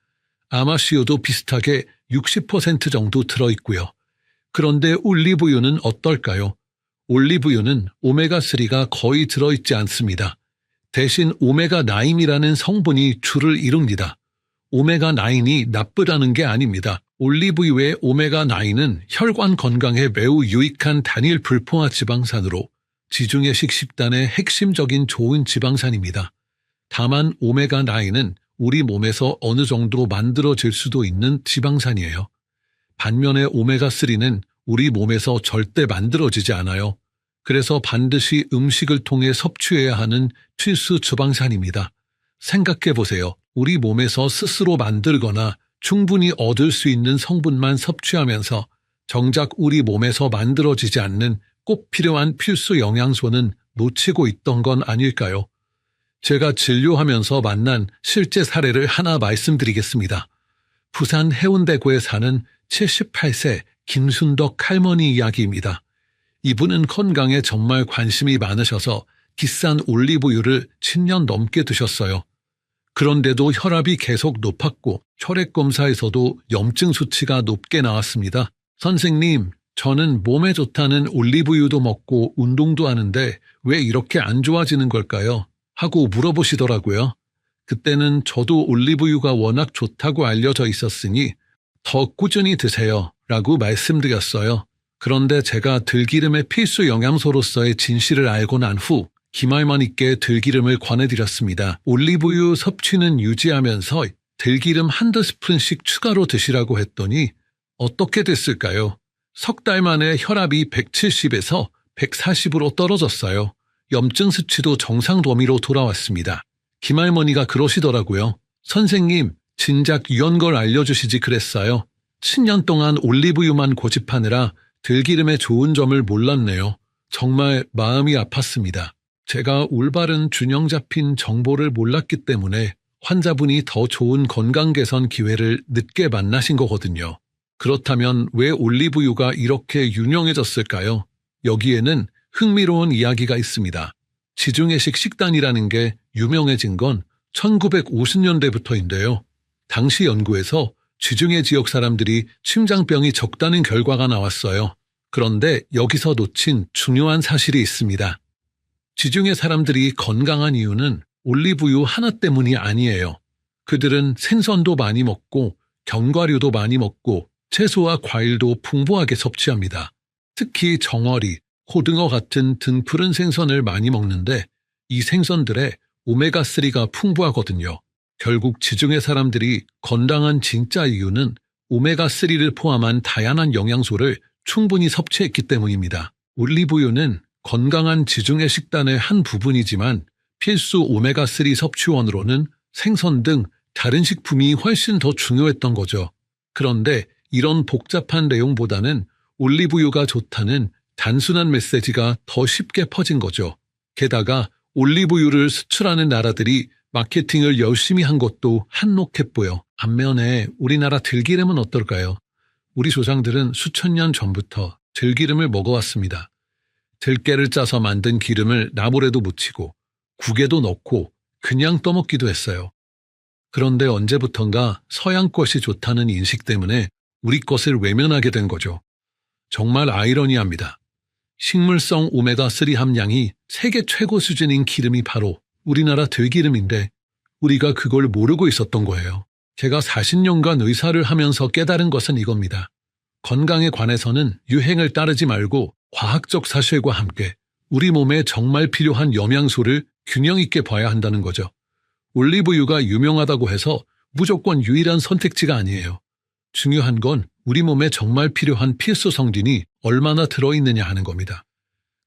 아마씨유도 비슷하게 60% 정도 들어 있고요. 그런데 올리브유는 어떨까요? 올리브유는 오메가3가 거의 들어있지 않습니다. 대신 오메가9이라는 성분이 주를 이룹니다. 오메가9이 나쁘다는 게 아닙니다. 올리브유의 오메가9은 혈관 건강에 매우 유익한 단일 불포화 지방산으로 지중해식 식단의 핵심적인 좋은 지방산입니다. 다만 오메가9은 우리 몸에서 어느 정도 만들어질 수도 있는 지방산이에요. 반면에 오메가3는 우리 몸에서 절대 만들어지지 않아요. 그래서 반드시 음식을 통해 섭취해야 하는 필수 지방산입니다. 생각해 보세요. 우리 몸에서 스스로 만들거나 충분히 얻을 수 있는 성분만 섭취하면서 정작 우리 몸에서 만들어지지 않는 꼭 필요한 필수 영양소는 놓치고 있던 건 아닐까요? 제가 진료하면서 만난 실제 사례를 하나 말씀드리겠습니다. 부산 해운대구에 사는 78세 김순덕 할머니 이야기입니다. 이분은 건강에 정말 관심이 많으셔서 비싼 올리브유를 10년 넘게 드셨어요. 그런데도 혈압이 계속 높았고 혈액검사에서도 염증 수치가 높게 나왔습니다. 선생님, 저는 몸에 좋다는 올리브유도 먹고 운동도 하는데 왜 이렇게 안 좋아지는 걸까요? 하고 물어보시더라고요. 그때는 저도 올리브유가 워낙 좋다고 알려져 있었으니 더 꾸준히 드세요 라고 말씀드렸어요. 그런데 제가 들기름의 필수 영양소로서의 진실을 알고 난 후 김할머니께 들기름을 권해드렸습니다. 올리브유 섭취는 유지하면서 들기름 한두 스푼씩 추가로 드시라고 했더니 어떻게 됐을까요? 석 달 만에 혈압이 170에서 140으로 떨어졌어요. 염증 수치도 정상 범위로 돌아왔습니다. 김할머니가 그러시더라고요. 선생님, 진작 이런 걸 알려주시지 그랬어요. 10년 동안 올리브유만 고집하느라 들기름의 좋은 점을 몰랐네요. 정말 마음이 아팠습니다. 제가 올바른 균형 잡힌 정보를 몰랐기 때문에 환자분이 더 좋은 건강 개선 기회를 늦게 만나신 거거든요. 그렇다면 왜 올리브유가 이렇게 유명해졌을까요? 여기에는 흥미로운 이야기가 있습니다. 지중해식 식단이라는 게 유명해진 건 1950년대부터인데요. 당시 연구에서 지중해 지역 사람들이 심장병이 적다는 결과가 나왔어요. 그런데 여기서 놓친 중요한 사실이 있습니다. 지중해 사람들이 건강한 이유는 올리브유 하나 때문이 아니에요. 그들은 생선도 많이 먹고 견과류도 많이 먹고 채소와 과일도 풍부하게 섭취합니다. 특히 정어리, 고등어 같은 등푸른 생선을 많이 먹는데 이 생선들에 오메가3가 풍부하거든요. 결국 지중해 사람들이 건강한 진짜 이유는 오메가3를 포함한 다양한 영양소를 충분히 섭취했기 때문입니다. 올리브유는 건강한 지중해 식단의 한 부분이지만 필수 오메가3 섭취원으로는 생선 등 다른 식품이 훨씬 더 중요했던 거죠. 그런데 이런 복잡한 내용보다는 올리브유가 좋다는 단순한 메시지가 더 쉽게 퍼진 거죠. 게다가 올리브유를 수출하는 나라들이 마케팅을 열심히 한 것도 한몫해 보여. 반면에 우리나라 들기름은 어떨까요? 우리 조상들은 수천 년 전부터 들기름을 먹어왔습니다. 들깨를 짜서 만든 기름을 나물에도 묻히고 국에도 넣고 그냥 떠먹기도 했어요. 그런데 언제부턴가 서양 것이 좋다는 인식 때문에 우리 것을 외면하게 된 거죠. 정말 아이러니합니다. 식물성 오메가3 함량이 세계 최고 수준인 기름이 바로 우리나라 들기름인데 우리가 그걸 모르고 있었던 거예요. 제가 40년간 의사를 하면서 깨달은 것은 이겁니다. 건강에 관해서는 유행을 따르지 말고 과학적 사실과 함께 우리 몸에 정말 필요한 영양소를 균형 있게 봐야 한다는 거죠. 올리브유가 유명하다고 해서 무조건 유일한 선택지가 아니에요. 중요한 건 우리 몸에 정말 필요한 필수 성분이 얼마나 들어있느냐 하는 겁니다.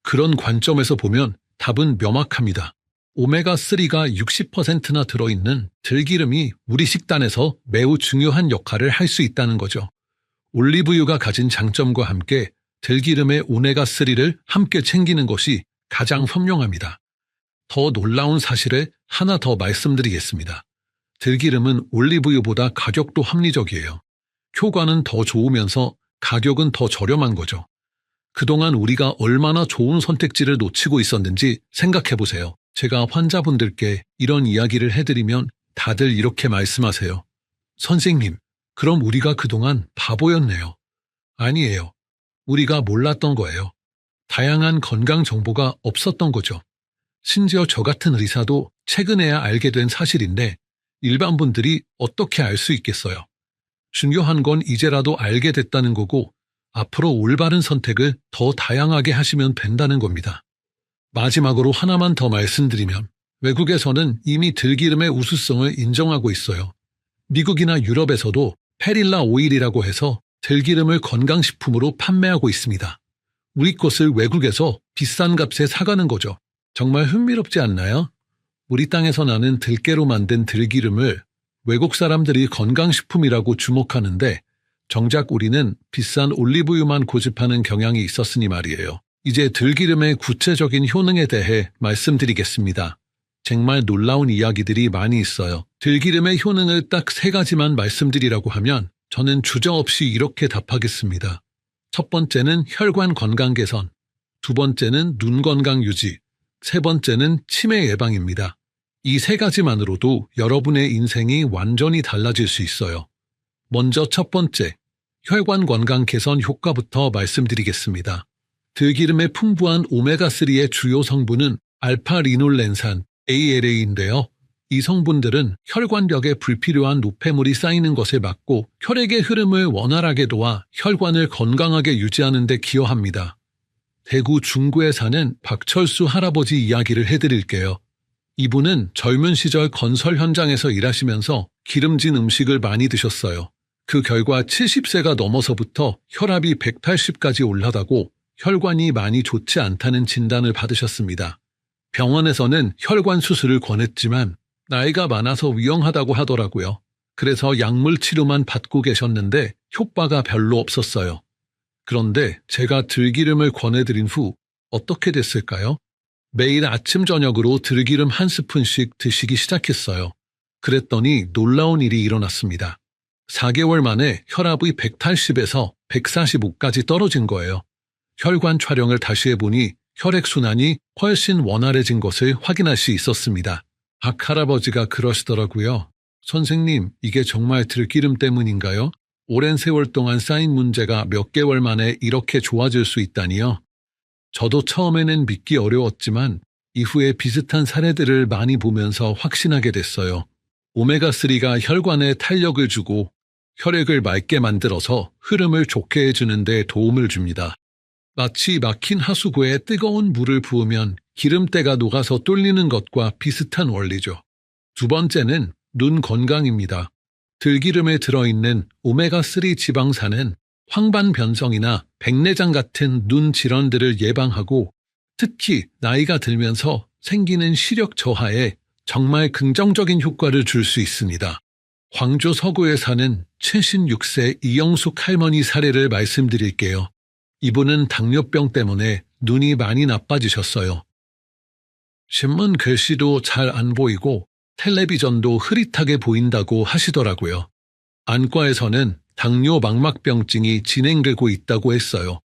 그런 관점에서 보면 답은 명확합니다. 오메가3가 60%나 들어있는 들기름이 우리 식단에서 매우 중요한 역할을 할 수 있다는 거죠. 올리브유가 가진 장점과 함께 들기름의 오메가3를 함께 챙기는 것이 가장 현명합니다. 더 놀라운 사실을 하나 더 말씀드리겠습니다. 들기름은 올리브유보다 가격도 합리적이에요. 효과는 더 좋으면서 가격은 더 저렴한 거죠. 그동안 우리가 얼마나 좋은 선택지를 놓치고 있었는지 생각해 보세요. 제가 환자분들께 이런 이야기를 해드리면 다들 이렇게 말씀하세요. 선생님, 그럼 우리가 그동안 바보였네요. 아니에요. 우리가 몰랐던 거예요. 다양한 건강 정보가 없었던 거죠. 심지어 저 같은 의사도 최근에야 알게 된 사실인데 일반 분들이 어떻게 알 수 있겠어요? 중요한 건 이제라도 알게 됐다는 거고 앞으로 올바른 선택을 더 다양하게 하시면 된다는 겁니다. 마지막으로 하나만 더 말씀드리면 외국에서는 이미 들기름의 우수성을 인정하고 있어요. 미국이나 유럽에서도 페릴라 오일이라고 해서 들기름을 건강식품으로 판매하고 있습니다. 우리 것을 외국에서 비싼 값에 사가는 거죠. 정말 흥미롭지 않나요? 우리 땅에서 나는 들깨로 만든 들기름을 외국 사람들이 건강식품이라고 주목하는데 정작 우리는 비싼 올리브유만 고집하는 경향이 있었으니 말이에요. 이제 들기름의 구체적인 효능에 대해 말씀드리겠습니다. 정말 놀라운 이야기들이 많이 있어요. 들기름의 효능을 딱 3가지만 말씀드리라고 하면 저는 주저없이 이렇게 답하겠습니다. 첫 번째는 혈관 건강 개선, 두 번째는 눈 건강 유지, 세 번째는 치매 예방입니다. 이 3가지만으로도 여러분의 인생이 완전히 달라질 수 있어요. 먼저 첫 번째, 혈관 건강 개선 효과부터 말씀드리겠습니다. 들기름의 풍부한 오메가3의 주요 성분은 알파-리놀렌산, ALA인데요. 이 성분들은 혈관벽에 불필요한 노폐물이 쌓이는 것을 막고 혈액의 흐름을 원활하게 도와 혈관을 건강하게 유지하는 데 기여합니다. 대구 중구에 사는 박철수 할아버지 이야기를 해드릴게요. 이분은 젊은 시절 건설 현장에서 일하시면서 기름진 음식을 많이 드셨어요. 그 결과 70세가 넘어서부터 혈압이 180까지 올라가고 혈관이 많이 좋지 않다는 진단을 받으셨습니다. 병원에서는 혈관 수술을 권했지만 나이가 많아서 위험하다고 하더라고요. 그래서 약물 치료만 받고 계셨는데 효과가 별로 없었어요. 그런데 제가 들기름을 권해드린 후 어떻게 됐을까요? 매일 아침 저녁으로 들기름 1스푼씩 드시기 시작했어요. 그랬더니 놀라운 일이 일어났습니다. 4개월 만에 혈압이 180에서 145까지 떨어진 거예요. 혈관 촬영을 다시 해보니 혈액순환이 훨씬 원활해진 것을 확인할 수 있었습니다. 박 할아버지가 그러시더라고요. 선생님, 이게 정말 들기름 때문인가요? 오랜 세월 동안 쌓인 문제가 몇 개월 만에 이렇게 좋아질 수 있다니요? 저도 처음에는 믿기 어려웠지만 이후에 비슷한 사례들을 많이 보면서 확신하게 됐어요. 오메가3가 혈관에 탄력을 주고 혈액을 맑게 만들어서 흐름을 좋게 해주는 데 도움을 줍니다. 마치 막힌 하수구에 뜨거운 물을 부으면 기름때가 녹아서 뚫리는 것과 비슷한 원리죠. 두 번째는 눈 건강입니다. 들기름에 들어있는 오메가3 지방산은 황반 변성이나 백내장 같은 눈 질환들을 예방하고 특히 나이가 들면서 생기는 시력 저하에 정말 긍정적인 효과를 줄 수 있습니다. 광주 서구에 사는 76세 이영숙 할머니 사례를 말씀드릴게요. 이분은 당뇨병 때문에 눈이 많이 나빠지셨어요. 신문 글씨도 잘 안 보이고 텔레비전도 흐릿하게 보인다고 하시더라고요. 안과에서는 당뇨 망막병증이 진행되고 있다고 했어요.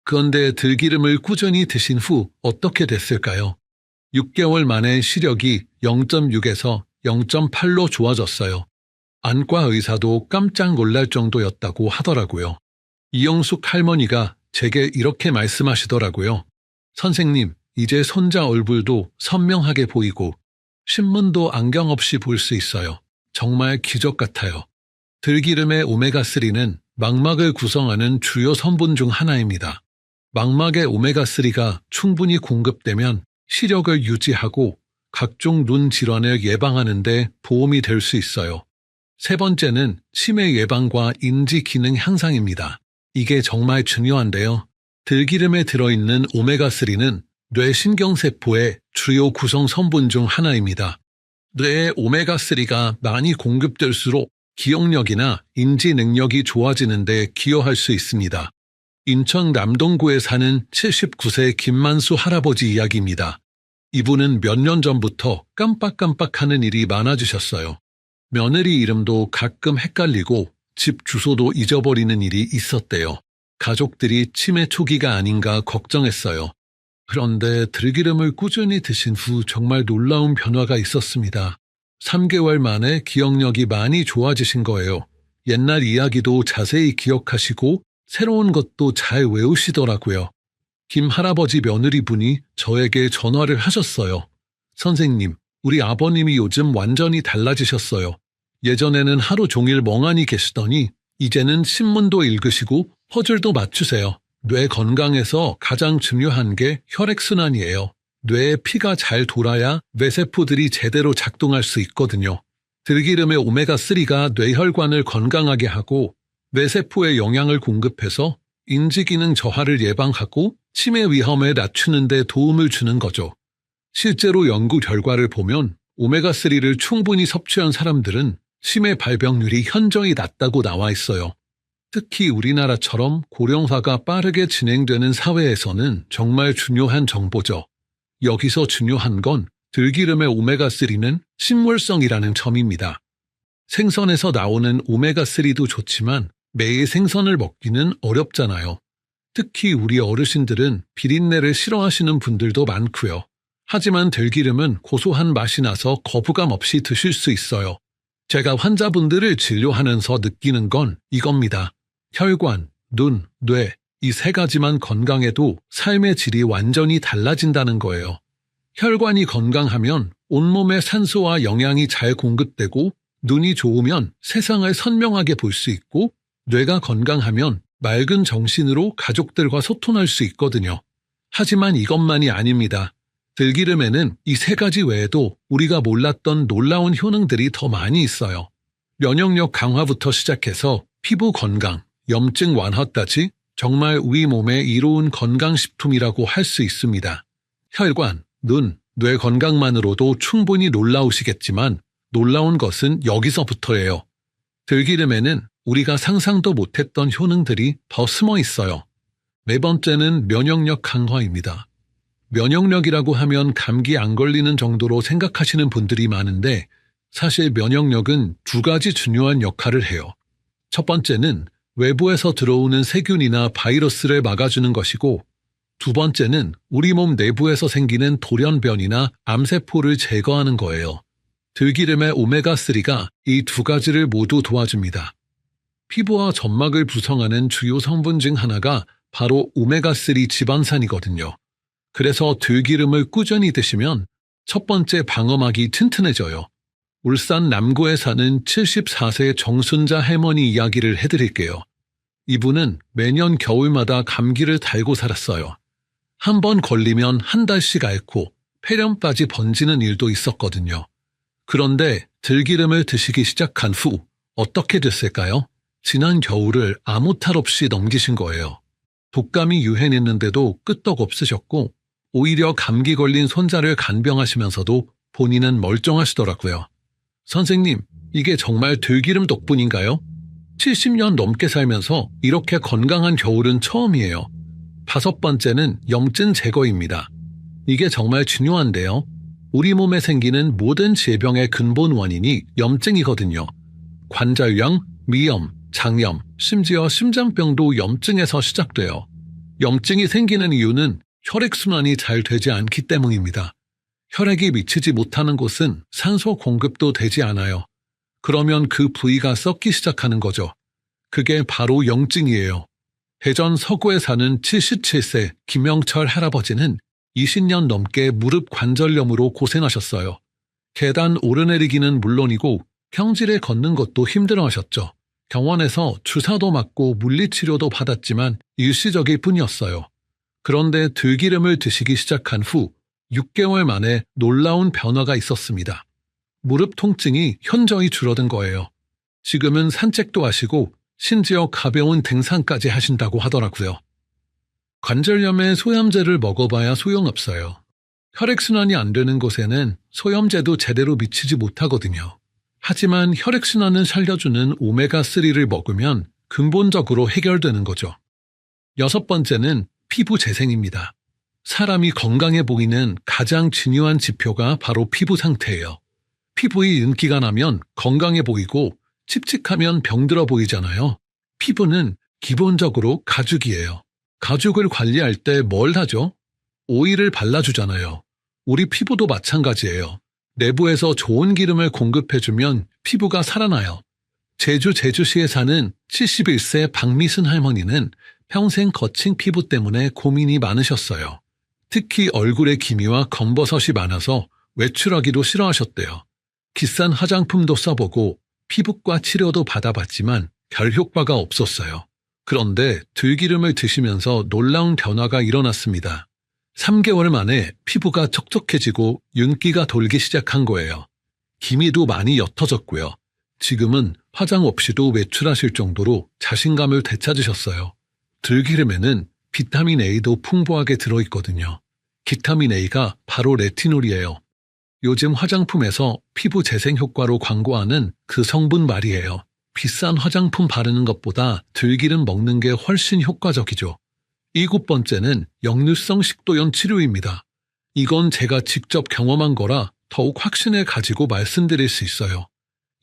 그런데 들기름을 꾸준히 드신 후 어떻게 됐을까요? 6개월 만에 시력이 0.6에서 0.8로 좋아졌어요. 안과 의사도 깜짝 놀랄 정도였다고 하더라고요. 이영숙 할머니가 제게 이렇게 말씀하시더라고요. 선생님, 이제 손자 얼굴도 선명하게 보이고 신문도 안경 없이 볼 수 있어요. 정말 기적 같아요. 들기름의 오메가3는 망막을 구성하는 주요 성분 중 하나입니다. 망막에 오메가3가 충분히 공급되면 시력을 유지하고 각종 눈 질환을 예방하는 데 도움이 될 수 있어요. 세 번째는 치매 예방과 인지 기능 향상입니다. 이게 정말 중요한데요. 들기름에 들어있는 오메가3는 뇌 신경세포의 주요 구성 성분 중 하나입니다. 뇌에 오메가3가 많이 공급될수록 기억력이나 인지 능력이 좋아지는 데 기여할 수 있습니다. 인천 남동구에 사는 79세 김만수 할아버지 이야기입니다. 이분은 몇 년 전부터 깜빡깜빡하는 일이 많아지셨어요. 며느리 이름도 가끔 헷갈리고 집 주소도 잊어버리는 일이 있었대요. 가족들이 치매 초기가 아닌가 걱정했어요. 그런데 들기름을 꾸준히 드신 후 정말 놀라운 변화가 있었습니다. 3개월 만에 기억력이 많이 좋아지신 거예요. 옛날 이야기도 자세히 기억하시고 새로운 것도 잘 외우시더라고요. 김 할아버지 며느리분이 저에게 전화를 하셨어요. 선생님, 우리 아버님이 요즘 완전히 달라지셨어요. 예전에는 하루 종일 멍하니 계시더니 이제는 신문도 읽으시고 퍼즐도 맞추세요. 뇌 건강에서 가장 중요한 게 혈액순환이에요. 뇌에 피가 잘 돌아야 뇌세포들이 제대로 작동할 수 있거든요. 들기름의 오메가3가 뇌혈관을 건강하게 하고 뇌세포에 영양을 공급해서 인지기능 저하를 예방하고 치매 위험을 낮추는 데 도움을 주는 거죠. 실제로 연구 결과를 보면 오메가3를 충분히 섭취한 사람들은 치매 발병률이 현저히 낮다고 나와 있어요. 특히 우리나라처럼 고령화가 빠르게 진행되는 사회에서는 정말 중요한 정보죠. 여기서 중요한 건 들기름의 오메가3는 식물성이라는 점입니다. 생선에서 나오는 오메가3도 좋지만 매일 생선을 먹기는 어렵잖아요. 특히 우리 어르신들은 비린내를 싫어하시는 분들도 많고요. 하지만 들기름은 고소한 맛이 나서 거부감 없이 드실 수 있어요. 제가 환자분들을 진료하면서 느끼는 건 이겁니다. 혈관, 눈, 뇌, 이 세 가지만 건강해도 삶의 질이 완전히 달라진다는 거예요. 혈관이 건강하면 온몸에 산소와 영양이 잘 공급되고 눈이 좋으면 세상을 선명하게 볼 수 있고 뇌가 건강하면 맑은 정신으로 가족들과 소통할 수 있거든요. 하지만 이것만이 아닙니다. 들기름에는 이 세 가지 외에도 우리가 몰랐던 놀라운 효능들이 더 많이 있어요. 면역력 강화부터 시작해서 피부 건강, 염증 완화까지 정말 우리 몸에 이로운 건강식품이라고 할 수 있습니다. 혈관, 눈, 뇌 건강만으로도 충분히 놀라우시겠지만 놀라운 것은 여기서부터예요. 들기름에는 우리가 상상도 못했던 효능들이 더 숨어 있어요. 네 번째는 면역력 강화입니다. 면역력이라고 하면 감기 안 걸리는 정도로 생각하시는 분들이 많은데 사실 면역력은 두 가지 중요한 역할을 해요. 첫 번째는 외부에서 들어오는 세균이나 바이러스를 막아주는 것이고 두 번째는 우리 몸 내부에서 생기는 돌연변이나 암세포를 제거하는 거예요. 들기름의 오메가3가 이 두 가지를 모두 도와줍니다. 피부와 점막을 구성하는 주요 성분 중 하나가 바로 오메가3 지방산이거든요. 그래서 들기름을 꾸준히 드시면 첫 번째 방어막이 튼튼해져요. 울산 남구에 사는 74세 정순자 할머니 이야기를 해드릴게요. 이분은 매년 겨울마다 감기를 달고 살았어요. 한 번 걸리면 한 달씩 앓고 폐렴까지 번지는 일도 있었거든요. 그런데 들기름을 드시기 시작한 후 어떻게 됐을까요? 지난 겨울을 아무 탈 없이 넘기신 거예요. 독감이 유행했는데도 끄떡 없으셨고 오히려 감기 걸린 손자를 간병하시면서도 본인은 멀쩡하시더라고요. 선생님, 이게 정말 들기름 덕분인가요? 70년 넘게 살면서 이렇게 건강한 겨울은 처음이에요. 다섯 번째는 염증 제거입니다. 이게 정말 중요한데요. 우리 몸에 생기는 모든 질병의 근본 원인이 염증이거든요. 관절염, 미염, 장염, 심지어 심장병도 염증에서 시작돼요. 염증이 생기는 이유는 혈액순환이 잘 되지 않기 때문입니다. 혈액이 미치지 못하는 곳은 산소 공급도 되지 않아요. 그러면 그 부위가 썩기 시작하는 거죠. 그게 바로 염증이에요. 대전 서구에 사는 77세 김영철 할아버지는 20년 넘게 무릎 관절염으로 고생하셨어요. 계단 오르내리기는 물론이고 평지를 걷는 것도 힘들어하셨죠. 병원에서 주사도 맞고 물리치료도 받았지만 일시적일 뿐이었어요. 그런데 들기름을 드시기 시작한 후 6개월 만에 놀라운 변화가 있었습니다. 무릎 통증이 현저히 줄어든 거예요. 지금은 산책도 하시고 심지어 가벼운 등산까지 하신다고 하더라고요. 관절염에 소염제를 먹어봐야 소용없어요. 혈액순환이 안 되는 곳에는 소염제도 제대로 미치지 못하거든요. 하지만 혈액순환을 살려주는 오메가3를 먹으면 근본적으로 해결되는 거죠. 6번째는 피부 재생입니다. 사람이 건강해 보이는 가장 중요한 지표가 바로 피부 상태예요. 피부에 윤기가 나면 건강해 보이고 칙칙하면 병들어 보이잖아요. 피부는 기본적으로 가죽이에요. 가죽을 관리할 때 뭘 하죠? 오일을 발라주잖아요. 우리 피부도 마찬가지예요. 내부에서 좋은 기름을 공급해주면 피부가 살아나요. 제주시에 사는 71세 박미순 할머니는 평생 거친 피부 때문에 고민이 많으셨어요. 특히 얼굴에 기미와 검버섯이 많아서 외출하기도 싫어하셨대요. 비싼 화장품도 써보고 피부과 치료도 받아봤지만 별 효과가 없었어요. 그런데 들기름을 드시면서 놀라운 변화가 일어났습니다. 3개월 만에 피부가 촉촉해지고 윤기가 돌기 시작한 거예요. 기미도 많이 옅어졌고요. 지금은 화장 없이도 외출하실 정도로 자신감을 되찾으셨어요. 들기름에는 비타민 A도 풍부하게 들어있거든요. 비타민 A가 바로 레티놀이에요. 요즘 화장품에서 피부 재생 효과로 광고하는 그 성분 말이에요. 비싼 화장품 바르는 것보다 들기름 먹는 게 훨씬 효과적이죠. 7번째는 역류성 식도염 치료입니다. 이건 제가 직접 경험한 거라 더욱 확신을 가지고 말씀드릴 수 있어요.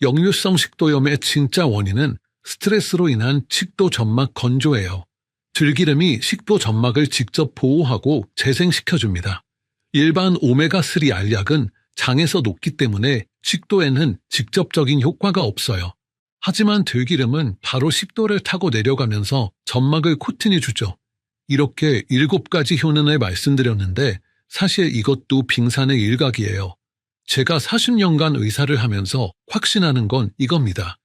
역류성 식도염의 진짜 원인은 스트레스로 인한 식도 점막 건조예요. 들기름이 식도 점막을 직접 보호하고 재생시켜줍니다. 일반 오메가3 알약은 장에서 녹기 때문에 식도에는 직접적인 효과가 없어요. 하지만 들기름은 바로 식도를 타고 내려가면서 점막을 코팅해주죠. 이렇게 7가지 효능을 말씀드렸는데 사실 이것도 빙산의 일각이에요. 제가 40년간 의사를 하면서 확신하는 건 이겁니다.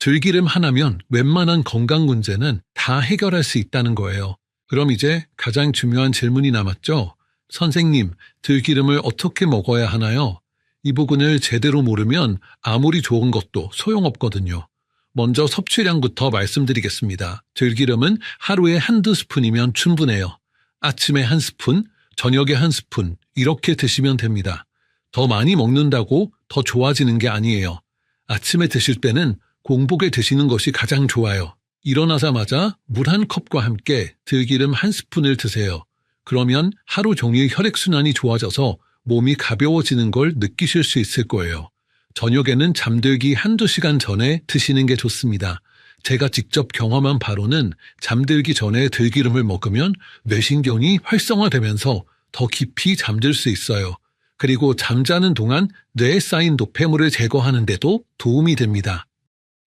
들기름 하나면 웬만한 건강 문제는 다 해결할 수 있다는 거예요. 그럼 이제 가장 중요한 질문이 남았죠? 선생님, 들기름을 어떻게 먹어야 하나요? 이 부분을 제대로 모르면 아무리 좋은 것도 소용없거든요. 먼저 섭취량부터 말씀드리겠습니다. 들기름은 하루에 1~2스푼이면 충분해요. 아침에 1스푼, 저녁에 1스푼 이렇게 드시면 됩니다. 더 많이 먹는다고 더 좋아지는 게 아니에요. 아침에 드실 때는 공복에 드시는 것이 가장 좋아요. 일어나자마자 물 1컵과 함께 들기름 1스푼을 드세요. 그러면 하루 종일 혈액순환이 좋아져서 몸이 가벼워지는 걸 느끼실 수 있을 거예요. 저녁에는 잠들기 1~2시간 전에 드시는 게 좋습니다. 제가 직접 경험한 바로는 잠들기 전에 들기름을 먹으면 뇌신경이 활성화되면서 더 깊이 잠들 수 있어요. 그리고 잠자는 동안 뇌에 쌓인 노폐물을 제거하는 데도 도움이 됩니다.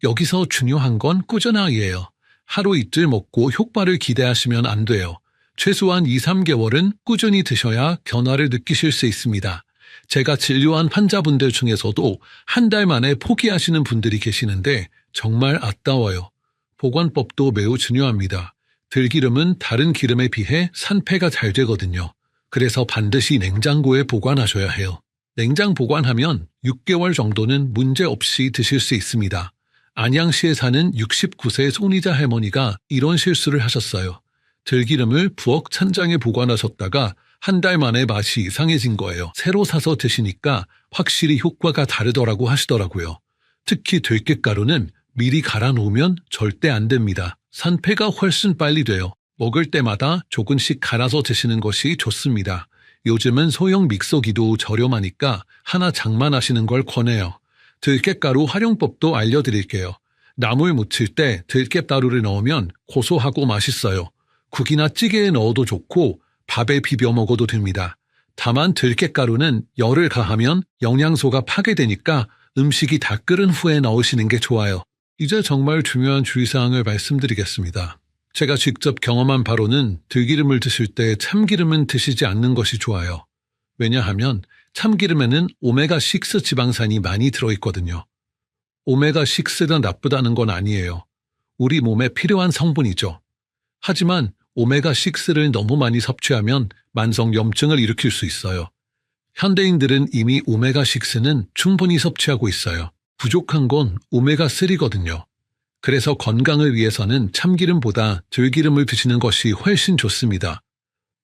여기서 중요한 건 꾸준함이에요. 하루 이틀 먹고 효과를 기대하시면 안 돼요. 최소한 2~3개월은 꾸준히 드셔야 변화를 느끼실 수 있습니다. 제가 진료한 환자분들 중에서도 1달 만에 포기하시는 분들이 계시는데 정말 아까워요. 보관법도 매우 중요합니다. 들기름은 다른 기름에 비해 산패가 잘 되거든요. 그래서 반드시 냉장고에 보관하셔야 해요. 냉장 보관하면 6개월 정도는 문제없이 드실 수 있습니다. 안양시에 사는 69세 송리자 할머니가 이런 실수를 하셨어요. 들기름을 부엌 찬장에 보관하셨다가 1달 만에 맛이 이상해진 거예요. 새로 사서 드시니까 확실히 효과가 다르더라고 하시더라고요. 특히 들깨가루는 미리 갈아 놓으면 절대 안 됩니다. 산패가 훨씬 빨리 돼요. 먹을 때마다 조금씩 갈아서 드시는 것이 좋습니다. 요즘은 소형 믹서기도 저렴하니까 하나 장만하시는 걸 권해요. 들깨가루 활용법도 알려드릴게요. 나물 무칠 때 들깨가루를 넣으면 고소하고 맛있어요. 국이나 찌개에 넣어도 좋고 밥에 비벼 먹어도 됩니다. 다만 들깨가루는 열을 가하면 영양소가 파괴되니까 음식이 다 끓은 후에 넣으시는 게 좋아요. 이제 정말 중요한 주의사항을 말씀드리겠습니다. 제가 직접 경험한 바로는 들기름을 드실 때 참기름은 드시지 않는 것이 좋아요. 왜냐하면 참기름에는 오메가6 지방산이 많이 들어있거든요. 오메가6가 나쁘다는 건 아니에요. 우리 몸에 필요한 성분이죠. 하지만 오메가6를 너무 많이 섭취하면 만성염증을 일으킬 수 있어요. 현대인들은 이미 오메가6는 충분히 섭취하고 있어요. 부족한 건 오메가3거든요. 그래서 건강을 위해서는 참기름보다 들기름을 드시는 것이 훨씬 좋습니다.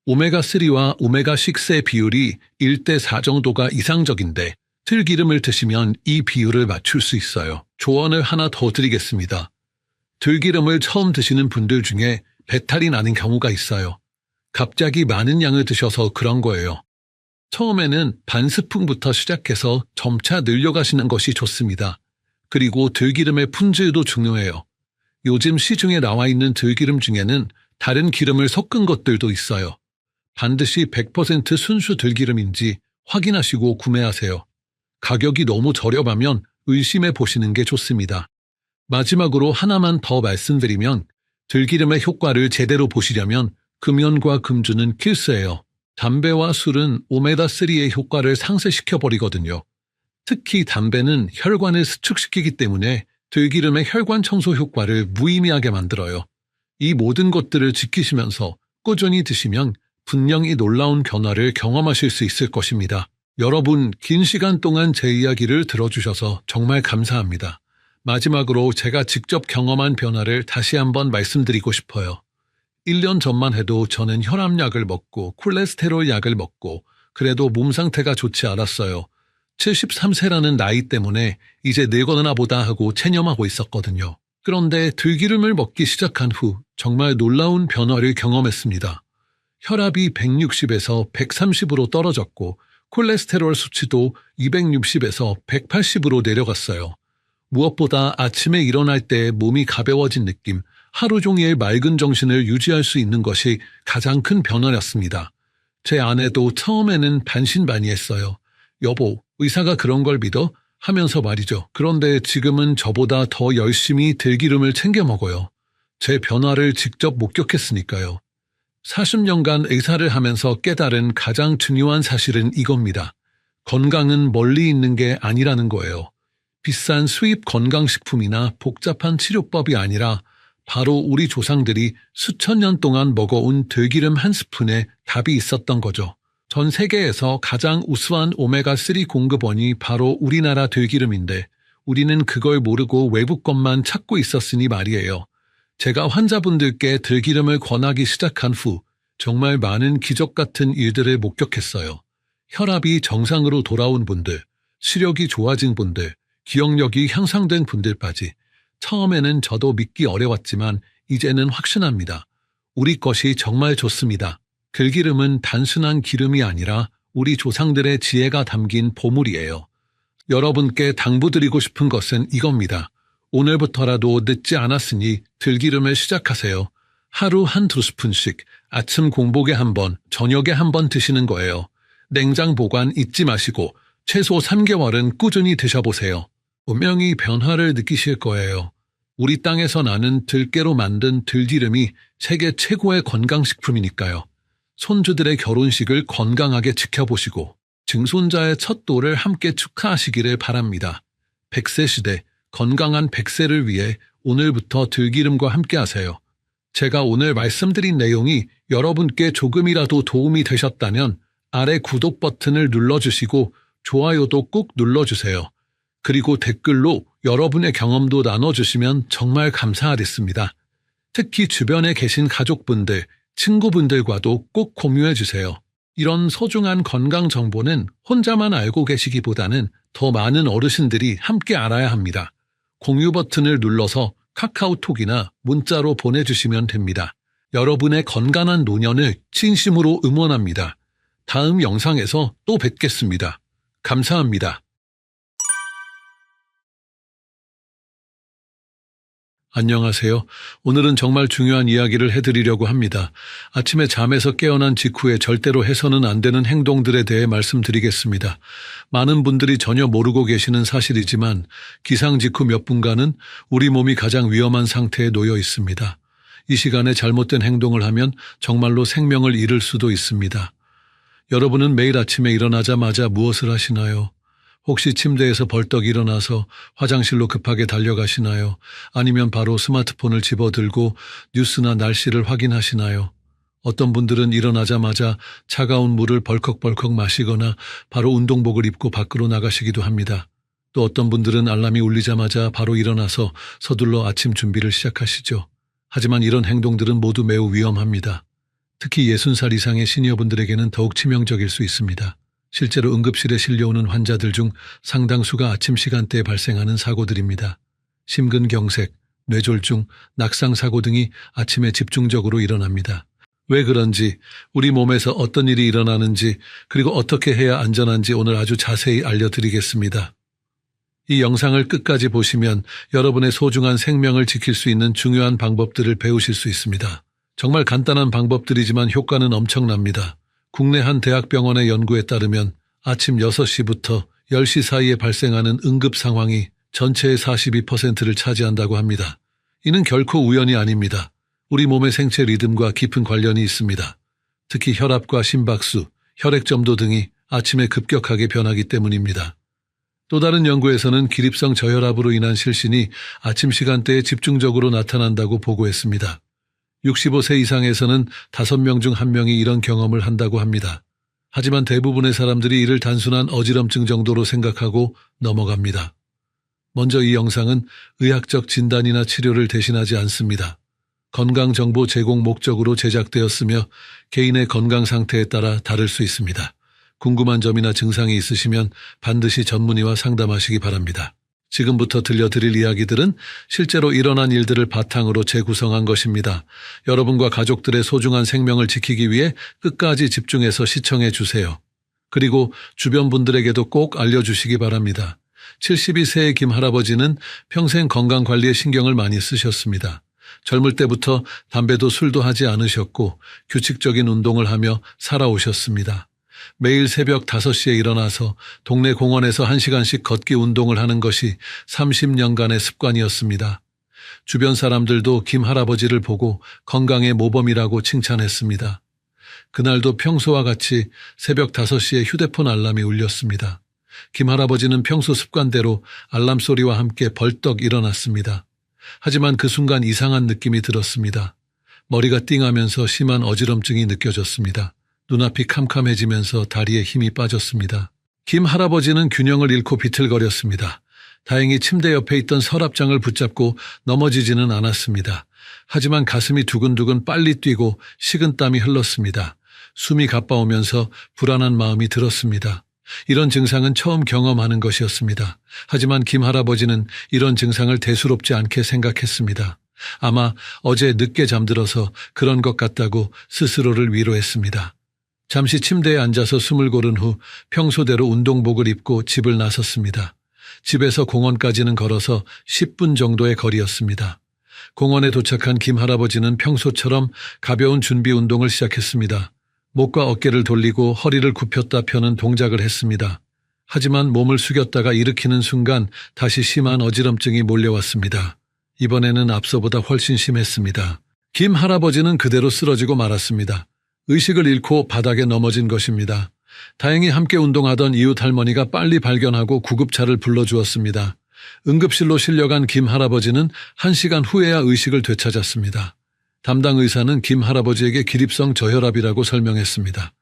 오메가3와 오메가6의 비율이 1대4 정도가 이상적인데 들기름을 드시면 이 비율을 맞출 수 있어요. 조언을 하나 더 드리겠습니다. 들기름을 처음 드시는 분들 중에 배탈이 나는 경우가 있어요. 갑자기 많은 양을 드셔서 그런 거예요. 처음에는 반 스푼부터 시작해서 점차 늘려가시는 것이 좋습니다. 그리고 들기름의 품질도 중요해요. 요즘 시중에 나와 있는 들기름 중에는 다른 기름을 섞은 것들도 있어요. 반드시 100% 순수 들기름인지 확인하시고 구매하세요. 가격이 너무 저렴하면 의심해 보시는 게 좋습니다. 마지막으로 하나만 더 말씀드리면 들기름의 효과를 제대로 보시려면 금연과 금주는 필수예요. 담배와 술은 오메가3의 효과를 상쇄시켜버리거든요. 특히 담배는 혈관을 수축시키기 때문에 들기름의 혈관 청소 효과를 무의미하게 만들어요. 이 모든 것들을 지키시면서 꾸준히 드시면 분명히 놀라운 변화를 경험하실 수 있을 것입니다. 여러분, 긴 시간 동안 제 이야기를 들어주셔서 정말 감사합니다. 마지막으로 제가 직접 경험한 변화를 다시 한번 말씀드리고 싶어요. 1년 전만 해도 저는 혈압약을 먹고 콜레스테롤 약을 먹고 그래도 몸 상태가 좋지 않았어요. 73세라는 나이 때문에 이제 늙어나 보다 하고 체념하고 있었거든요. 그런데 들기름을 먹기 시작한 후 정말 놀라운 변화를 경험했습니다. 혈압이 160에서 130으로 떨어졌고 콜레스테롤 수치도 260에서 180으로 내려갔어요. 무엇보다 아침에 일어날 때 몸이 가벼워진 느낌, 하루 종일 맑은 정신을 유지할 수 있는 것이 가장 큰 변화였습니다. 제 아내도 처음에는 반신반의했어요. 여보, 의사가 그런 걸 믿어? 하면서 말이죠. 그런데 지금은 저보다 더 열심히 들기름을 챙겨 먹어요. 제 변화를 직접 목격했으니까요. 40년간 의사를 하면서 깨달은 가장 중요한 사실은 이겁니다. 건강은 멀리 있는 게 아니라는 거예요. 비싼 수입 건강식품이나 복잡한 치료법이 아니라 바로 우리 조상들이 수천 년 동안 먹어온 들기름 한 스푼에 답이 있었던 거죠. 전 세계에서 가장 우수한 오메가3 공급원이 바로 우리나라 들기름인데 우리는 그걸 모르고 외국 것만 찾고 있었으니 말이에요. 제가 환자분들께 들기름을 권하기 시작한 후 정말 많은 기적 같은 일들을 목격했어요. 혈압이 정상으로 돌아온 분들, 시력이 좋아진 분들, 기억력이 향상된 분들까지. 처음에는 저도 믿기 어려웠지만 이제는 확신합니다. 우리 것이 정말 좋습니다. 들기름은 단순한 기름이 아니라 우리 조상들의 지혜가 담긴 보물이에요. 여러분께 당부드리고 싶은 것은 이겁니다. 오늘부터라도 늦지 않았으니 들기름을 시작하세요. 하루 1~2스푼씩 아침 공복에 한 번, 저녁에 한 번 드시는 거예요. 냉장 보관 잊지 마시고 최소 3개월은 꾸준히 드셔보세요. 분명히 변화를 느끼실 거예요. 우리 땅에서 나는 들깨로 만든 들기름이 세계 최고의 건강식품이니까요. 손주들의 결혼식을 건강하게 지켜보시고 증손자의 첫 돌을 함께 축하하시기를 바랍니다. 100세 시대, 건강한 100세를 위해 오늘부터 들기름과 함께 하세요. 제가 오늘 말씀드린 내용이 여러분께 조금이라도 도움이 되셨다면 아래 구독 버튼을 눌러주시고 좋아요도 꾹 눌러주세요. 그리고 댓글로 여러분의 경험도 나눠주시면 정말 감사하겠습니다. 특히 주변에 계신 가족분들, 친구분들과도 꼭 공유해주세요. 이런 소중한 건강 정보는 혼자만 알고 계시기보다는 더 많은 어르신들이 함께 알아야 합니다. 공유 버튼을 눌러서 카카오톡이나 문자로 보내주시면 됩니다. 여러분의 건강한 노년을 진심으로 응원합니다. 다음 영상에서 또 뵙겠습니다. 감사합니다. 안녕하세요. 오늘은 정말 중요한 이야기를 해드리려고 합니다. 아침에 잠에서 깨어난 직후에 절대로 해서는 안 되는 행동들에 대해 말씀드리겠습니다. 많은 분들이 전혀 모르고 계시는 사실이지만 기상 직후 몇 분간은 우리 몸이 가장 위험한 상태에 놓여 있습니다. 이 시간에 잘못된 행동을 하면 정말로 생명을 잃을 수도 있습니다. 여러분은 매일 아침에 일어나자마자 무엇을 하시나요? 혹시 침대에서 벌떡 일어나서 화장실로 급하게 달려가시나요? 아니면 바로 스마트폰을 집어들고 뉴스나 날씨를 확인하시나요? 어떤 분들은 일어나자마자 차가운 물을 벌컥벌컥 마시거나 바로 운동복을 입고 밖으로 나가시기도 합니다. 또 어떤 분들은 알람이 울리자마자 바로 일어나서 서둘러 아침 준비를 시작하시죠. 하지만 이런 행동들은 모두 매우 위험합니다. 특히 60살 이상의 시니어분들에게는 더욱 치명적일 수 있습니다. 실제로 응급실에 실려오는 환자들 중 상당수가 아침 시간대에 발생하는 사고들입니다. 심근경색, 뇌졸중, 낙상사고 등이 아침에 집중적으로 일어납니다. 왜 그런지, 우리 몸에서 어떤 일이 일어나는지, 그리고 어떻게 해야 안전한지 오늘 아주 자세히 알려드리겠습니다. 이 영상을 끝까지 보시면 여러분의 소중한 생명을 지킬 수 있는 중요한 방법들을 배우실 수 있습니다. 정말 간단한 방법들이지만 효과는 엄청납니다. 국내 한 대학병원의 연구에 따르면 아침 6시부터 10시 사이에 발생하는 응급 상황이 전체의 42%를 차지한다고 합니다. 이는 결코 우연이 아닙니다. 우리 몸의 생체 리듬과 깊은 관련이 있습니다. 특히 혈압과 심박수, 혈액점도 등이 아침에 급격하게 변하기 때문입니다. 또 다른 연구에서는 기립성 저혈압으로 인한 실신이 아침 시간대에 집중적으로 나타난다고 보고했습니다. 65세 이상에서는 5명 중 1명이 이런 경험을 한다고 합니다. 하지만 대부분의 사람들이 이를 단순한 어지럼증 정도로 생각하고 넘어갑니다. 먼저 이 영상은 의학적 진단이나 치료를 대신하지 않습니다. 건강정보 제공 목적으로 제작되었으며 개인의 건강 상태에 따라 다를 수 있습니다. 궁금한 점이나 증상이 있으시면 반드시 전문의와 상담하시기 바랍니다. 지금부터 들려드릴 이야기들은 실제로 일어난 일들을 바탕으로 재구성한 것입니다. 여러분과 가족들의 소중한 생명을 지키기 위해 끝까지 집중해서 시청해 주세요. 그리고 주변 분들에게도 꼭 알려주시기 바랍니다. 72세의 김 할아버지는 평생 건강관리에 신경을 많이 쓰셨습니다. 젊을 때부터 담배도 술도 하지 않으셨고 규칙적인 운동을 하며 살아오셨습니다. 매일 새벽 5시에 일어나서 동네 공원에서 1시간씩 걷기 운동을 하는 것이 30년간의 습관이었습니다. 주변 사람들도 김 할아버지를 보고 건강의 모범이라고 칭찬했습니다. 그날도 평소와 같이 새벽 5시에 휴대폰 알람이 울렸습니다. 김 할아버지는 평소 습관대로 알람 소리와 함께 벌떡 일어났습니다. 하지만 그 순간 이상한 느낌이 들었습니다. 머리가 띵하면서 심한 어지럼증이 느껴졌습니다. 눈앞이 캄캄해지면서 다리에 힘이 빠졌습니다. 김 할아버지는 균형을 잃고 비틀거렸습니다. 다행히 침대 옆에 있던 서랍장을 붙잡고 넘어지지는 않았습니다. 하지만 가슴이 두근두근 빨리 뛰고 식은땀이 흘렀습니다. 숨이 가빠오면서 불안한 마음이 들었습니다. 이런 증상은 처음 경험하는 것이었습니다. 하지만 김 할아버지는 이런 증상을 대수롭지 않게 생각했습니다. 아마 어제 늦게 잠들어서 그런 것 같다고 스스로를 위로했습니다. 잠시 침대에 앉아서 숨을 고른 후 평소대로 운동복을 입고 집을 나섰습니다. 집에서 공원까지는 걸어서 10분 정도의 거리였습니다. 공원에 도착한 김 할아버지는 평소처럼 가벼운 준비 운동을 시작했습니다. 목과 어깨를 돌리고 허리를 굽혔다 펴는 동작을 했습니다. 하지만 몸을 숙였다가 일으키는 순간 다시 심한 어지럼증이 몰려왔습니다. 이번에는 앞서보다 훨씬 심했습니다. 김 할아버지는 그대로 쓰러지고 말았습니다. 의식을 잃고 바닥에 넘어진 것입니다. 다행히 함께 운동하던 이웃 할머니가 빨리 발견하고 구급차를 불러주었습니다. 응급실로 실려간 김 할아버지는 1시간 후에야 의식을 되찾았습니다. 담당 의사는 김 할아버지에게 기립성 저혈압이라고 설명했습니다.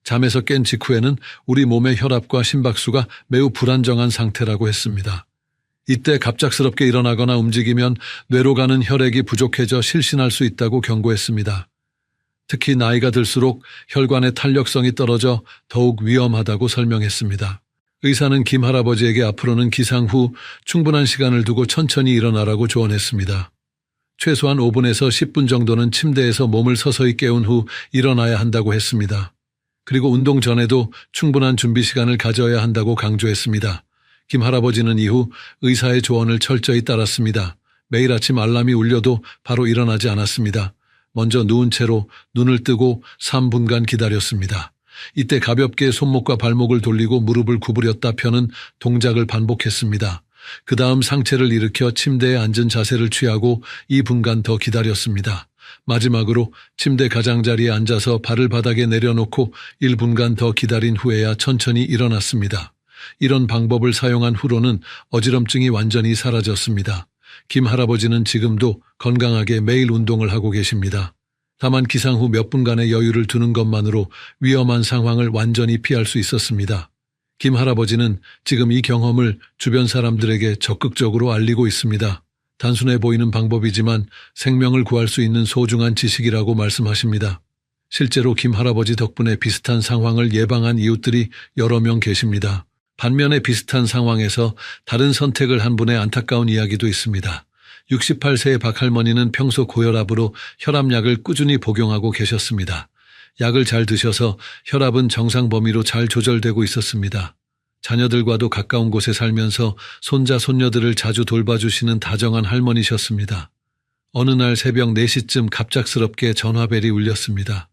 잠에서 깬 직후에는 우리 몸의 혈압과 심박수가 매우 불안정한 상태라고 했습니다. 이때 갑작스럽게 일어나거나 움직이면 뇌로 가는 혈액이 부족해져 실신할 수 있다고 경고했습니다. 특히 나이가 들수록 혈관의 탄력성이 떨어져 더욱 위험하다고 설명했습니다. 의사는 김 할아버지에게 앞으로는 기상 후 충분한 시간을 두고 천천히 일어나라고 조언했습니다. 최소한 5분에서 10분 정도는 침대에서 몸을 서서히 깨운 후 일어나야 한다고 했습니다. 그리고 운동 전에도 충분한 준비 시간을 가져야 한다고 강조했습니다. 김 할아버지는 이후 의사의 조언을 철저히 따랐습니다. 매일 아침 알람이 울려도 바로 일어나지 않았습니다. 먼저 누운 채로 눈을 뜨고 3분간 기다렸습니다. 이때 가볍게 손목과 발목을 돌리고 무릎을 구부렸다 펴는 동작을 반복했습니다. 그 다음 상체를 일으켜 침대에 앉은 자세를 취하고 2분간 더 기다렸습니다. 마지막으로 침대 가장자리에 앉아서 발을 바닥에 내려놓고 1분간 더 기다린 후에야 천천히 일어났습니다. 이런 방법을 사용한 후로는 어지럼증이 완전히 사라졌습니다. 김 할아버지는 지금도 건강하게 매일 운동을 하고 계십니다. 다만 기상 후 몇 분간의 여유를 두는 것만으로 위험한 상황을 완전히 피할 수 있었습니다. 김 할아버지는 지금 이 경험을 주변 사람들에게 적극적으로 알리고 있습니다. 단순해 보이는 방법이지만 생명을 구할 수 있는 소중한 지식이라고 말씀하십니다. 실제로 김 할아버지 덕분에 비슷한 상황을 예방한 이웃들이 여러 명 계십니다. 반면에 비슷한 상황에서 다른 선택을 한 분의 안타까운 이야기도 있습니다. 68세의 박할머니는 평소 고혈압으로 혈압약을 꾸준히 복용하고 계셨습니다. 약을 잘 드셔서 혈압은 정상 범위로 잘 조절되고 있었습니다. 자녀들과도 가까운 곳에 살면서 손자, 손녀들을 자주 돌봐주시는 다정한 할머니셨습니다. 어느 날 새벽 4시쯤 갑작스럽게 전화벨이 울렸습니다.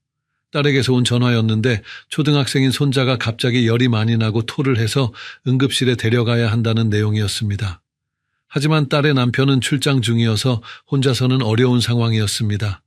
딸에게서 온 전화였는데 초등학생인 손자가 갑자기 열이 많이 나고 토를 해서 응급실에 데려가야 한다는 내용이었습니다. 하지만 딸의 남편은 출장 중이어서 혼자서는 어려운 상황이었습니다.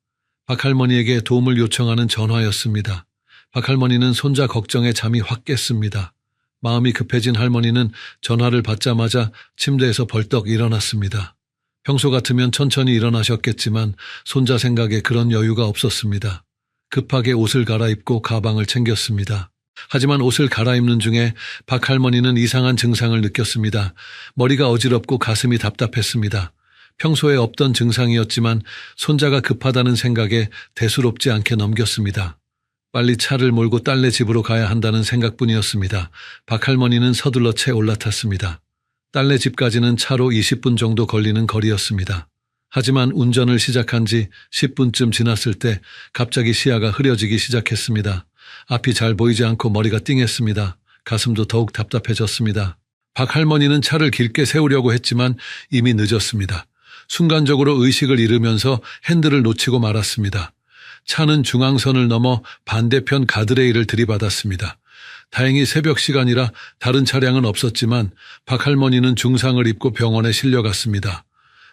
박할머니에게 도움을 요청하는 전화였습니다. 박할머니는 손자 걱정에 잠이 확 깼습니다. 마음이 급해진 할머니는 전화를 받자마자 침대에서 벌떡 일어났습니다. 평소 같으면 천천히 일어나셨겠지만 손자 생각에 그런 여유가 없었습니다. 급하게 옷을 갈아입고 가방을 챙겼습니다. 하지만 옷을 갈아입는 중에 박할머니는 이상한 증상을 느꼈습니다. 머리가 어지럽고 가슴이 답답했습니다. 평소에 없던 증상이었지만 손자가 급하다는 생각에 대수롭지 않게 넘겼습니다. 빨리 차를 몰고 딸네 집으로 가야 한다는 생각뿐이었습니다. 박할머니는 서둘러 채 올라탔습니다. 딸네 집까지는 차로 20분 정도 걸리는 거리였습니다. 하지만 운전을 시작한 지 10분쯤 지났을 때 갑자기 시야가 흐려지기 시작했습니다. 앞이 잘 보이지 않고 머리가 띵했습니다. 가슴도 더욱 답답해졌습니다. 박할머니는 차를 길게 세우려고 했지만 이미 늦었습니다. 순간적으로 의식을 잃으면서 핸들을 놓치고 말았습니다. 차는 중앙선을 넘어 반대편 가드레일을 들이받았습니다. 다행히 새벽 시간이라 다른 차량은 없었지만 박할머니는 중상을 입고 병원에 실려갔습니다.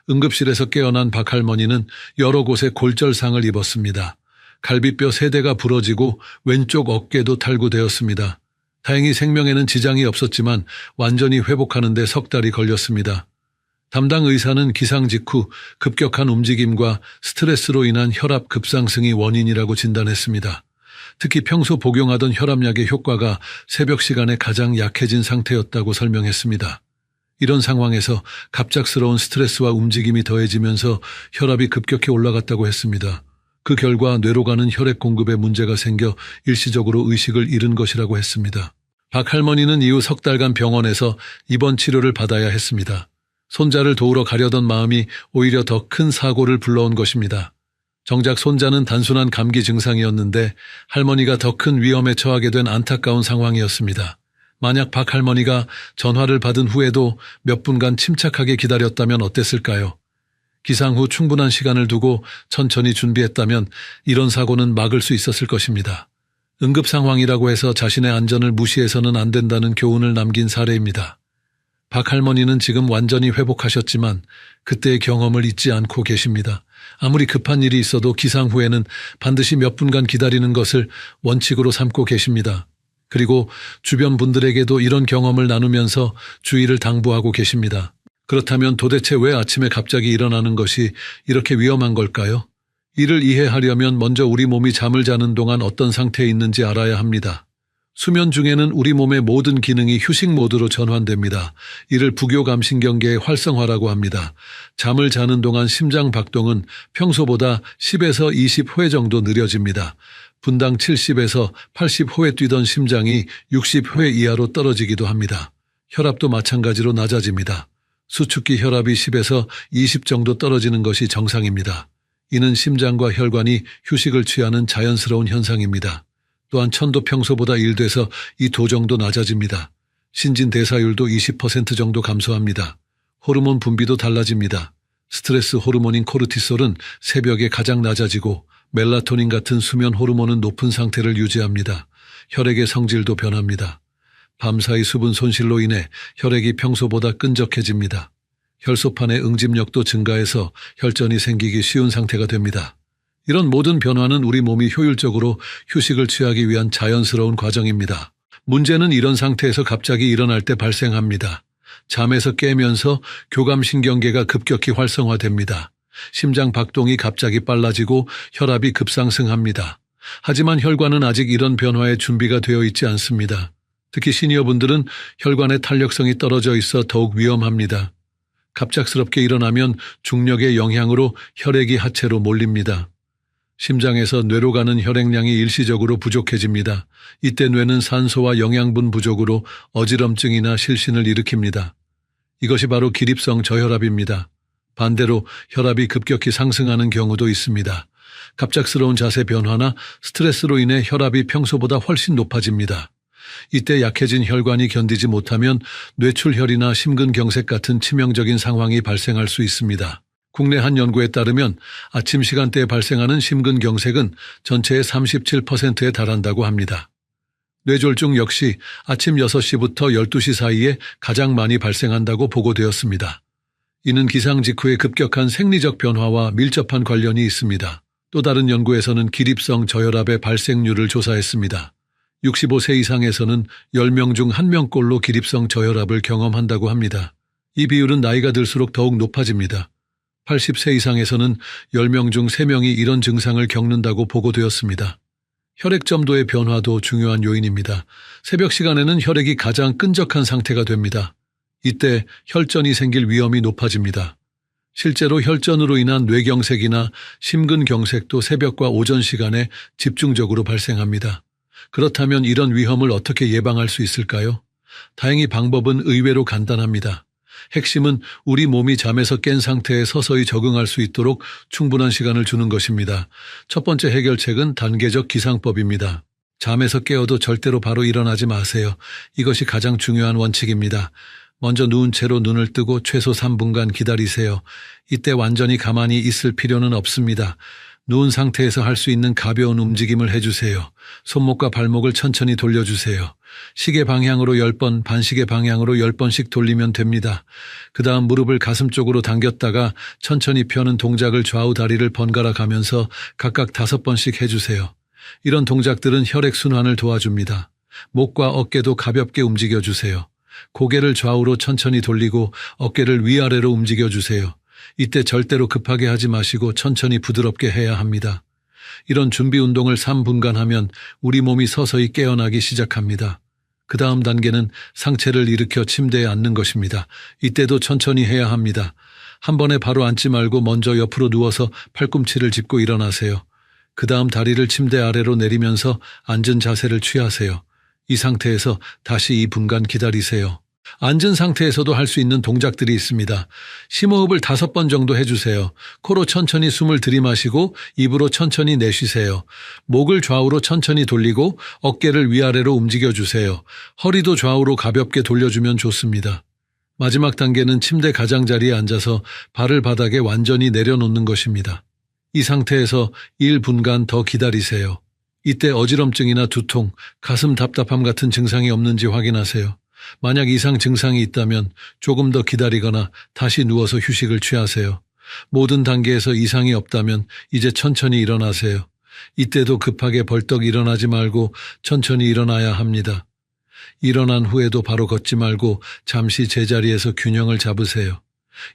응급실에서 깨어난 박할머니는 여러 곳에 골절상을 입었습니다. 갈비뼈 3대가 부러지고 왼쪽 어깨도 탈구되었습니다. 다행히 생명에는 지장이 없었지만 완전히 회복하는 데 석 달이 걸렸습니다. 담당 의사는 기상 직후 급격한 움직임과 스트레스로 인한 혈압 급상승이 원인이라고 진단했습니다. 특히 평소 복용하던 혈압약의 효과가 새벽 시간에 가장 약해진 상태였다고 설명했습니다. 이런 상황에서 갑작스러운 스트레스와 움직임이 더해지면서 혈압이 급격히 올라갔다고 했습니다. 그 결과 뇌로 가는 혈액 공급에 문제가 생겨 일시적으로 의식을 잃은 것이라고 했습니다. 박할머니는 이후 석 달간 병원에서 입원 치료를 받아야 했습니다. 손자를 도우러 가려던 마음이 오히려 더 큰 사고를 불러온 것입니다. 정작 손자는 단순한 감기 증상이었는데 할머니가 더 큰 위험에 처하게 된 안타까운 상황이었습니다. 만약 박할머니가 전화를 받은 후에도 몇 분간 침착하게 기다렸다면 어땠을까요? 기상 후 충분한 시간을 두고 천천히 준비했다면 이런 사고는 막을 수 있었을 것입니다. 응급 상황이라고 해서 자신의 안전을 무시해서는 안 된다는 교훈을 남긴 사례입니다. 박할머니는 지금 완전히 회복하셨지만 그때의 경험을 잊지 않고 계십니다. 아무리 급한 일이 있어도 기상 후에는 반드시 몇 분간 기다리는 것을 원칙으로 삼고 계십니다. 그리고 주변 분들에게도 이런 경험을 나누면서 주의를 당부하고 계십니다. 그렇다면 도대체 왜 아침에 갑자기 일어나는 것이 이렇게 위험한 걸까요? 이를 이해하려면 먼저 우리 몸이 잠을 자는 동안 어떤 상태에 있는지 알아야 합니다. 수면 중에는 우리 몸의 모든 기능이 휴식 모드로 전환됩니다. 이를 부교감신경계의 활성화라고 합니다. 잠을 자는 동안 심장 박동은 평소보다 10에서 20회 정도 느려집니다. 분당 70에서 80호에 뛰던 심장이 60회 이하로 떨어지기도 합니다. 혈압도 마찬가지로 낮아집니다. 수축기 혈압이 10에서 20 정도 떨어지는 것이 정상입니다. 이는 심장과 혈관이 휴식을 취하는 자연스러운 현상입니다. 또한 천도 평소보다 1에서 2도 정도 낮아집니다. 신진대사율도 20% 정도 감소합니다. 호르몬 분비도 달라집니다. 스트레스 호르몬인 코르티솔은 새벽에 가장 낮아지고 멜라토닌 같은 수면 호르몬은 높은 상태를 유지합니다. 혈액의 성질도 변합니다. 밤사이 수분 손실로 인해 혈액이 평소보다 끈적해집니다. 혈소판의 응집력도 증가해서 혈전이 생기기 쉬운 상태가 됩니다. 이런 모든 변화는 우리 몸이 효율적으로 휴식을 취하기 위한 자연스러운 과정입니다. 문제는 이런 상태에서 갑자기 일어날 때 발생합니다. 잠에서 깨면서 교감신경계가 급격히 활성화됩니다. 심장 박동이 갑자기 빨라지고 혈압이 급상승합니다. 하지만 혈관은 아직 이런 변화에 준비가 되어 있지 않습니다. 특히 시니어분들은 혈관의 탄력성이 떨어져 있어 더욱 위험합니다. 갑작스럽게 일어나면 중력의 영향으로 혈액이 하체로 몰립니다. 심장에서 뇌로 가는 혈액량이 일시적으로 부족해집니다. 이때 뇌는 산소와 영양분 부족으로 어지럼증이나 실신을 일으킵니다. 이것이 바로 기립성 저혈압입니다. 반대로 혈압이 급격히 상승하는 경우도 있습니다. 갑작스러운 자세 변화나 스트레스로 인해 혈압이 평소보다 훨씬 높아집니다. 이때 약해진 혈관이 견디지 못하면 뇌출혈이나 심근경색 같은 치명적인 상황이 발생할 수 있습니다. 국내 한 연구에 따르면 아침 시간대에 발생하는 심근경색은 전체의 37%에 달한다고 합니다. 뇌졸중 역시 아침 6시부터 12시 사이에 가장 많이 발생한다고 보고되었습니다. 이는 기상 직후의 급격한 생리적 변화와 밀접한 관련이 있습니다. 또 다른 연구에서는 기립성 저혈압의 발생률을 조사했습니다. 65세 이상에서는 10명 중 1명꼴로 기립성 저혈압을 경험한다고 합니다. 이 비율은 나이가 들수록 더욱 높아집니다. 80세 이상에서는 10명 중 3명이 이런 증상을 겪는다고 보고되었습니다. 혈액 점도의 변화도 중요한 요인입니다. 새벽 시간에는 혈액이 가장 끈적한 상태가 됩니다. 이때 혈전이 생길 위험이 높아집니다. 실제로 혈전으로 인한 뇌경색이나 심근경색도 새벽과 오전 시간에 집중적으로 발생합니다. 그렇다면 이런 위험을 어떻게 예방할 수 있을까요? 다행히 방법은 의외로 간단합니다. 핵심은 우리 몸이 잠에서 깬 상태에 서서히 적응할 수 있도록 충분한 시간을 주는 것입니다. 첫 번째 해결책은 단계적 기상법입니다. 잠에서 깨어도 절대로 바로 일어나지 마세요. 이것이 가장 중요한 원칙입니다. 먼저 누운 채로 눈을 뜨고 최소 3분간 기다리세요. 이때 완전히 가만히 있을 필요는 없습니다. 누운 상태에서 할 수 있는 가벼운 움직임을 해주세요. 손목과 발목을 천천히 돌려주세요. 시계 방향으로 10번, 반시계 방향으로 10번씩 돌리면 됩니다. 그 다음 무릎을 가슴 쪽으로 당겼다가 천천히 펴는 동작을 좌우 다리를 번갈아 가면서 각각 5번씩 해주세요. 이런 동작들은 혈액순환을 도와줍니다. 목과 어깨도 가볍게 움직여주세요. 고개를 좌우로 천천히 돌리고 어깨를 위아래로 움직여주세요. 이때 절대로 급하게 하지 마시고 천천히 부드럽게 해야 합니다. 이런 준비 운동을 3분간 하면 우리 몸이 서서히 깨어나기 시작합니다. 그 다음 단계는 상체를 일으켜 침대에 앉는 것입니다. 이때도 천천히 해야 합니다. 한 번에 바로 앉지 말고 먼저 옆으로 누워서 팔꿈치를 짚고 일어나세요. 그 다음 다리를 침대 아래로 내리면서 앉은 자세를 취하세요. 이 상태에서 다시 2분간 기다리세요. 앉은 상태에서도 할 수 있는 동작들이 있습니다. 심호흡을 5번 정도 해주세요. 코로 천천히 숨을 들이마시고 입으로 천천히 내쉬세요. 목을 좌우로 천천히 돌리고 어깨를 위아래로 움직여주세요. 허리도 좌우로 가볍게 돌려주면 좋습니다. 마지막 단계는 침대 가장자리에 앉아서 발을 바닥에 완전히 내려놓는 것입니다. 이 상태에서 1분간 더 기다리세요. 이때 어지럼증이나 두통, 가슴 답답함 같은 증상이 없는지 확인하세요. 만약 이상 증상이 있다면 조금 더 기다리거나 다시 누워서 휴식을 취하세요. 모든 단계에서 이상이 없다면 이제 천천히 일어나세요. 이때도 급하게 벌떡 일어나지 말고 천천히 일어나야 합니다. 일어난 후에도 바로 걷지 말고 잠시 제자리에서 균형을 잡으세요.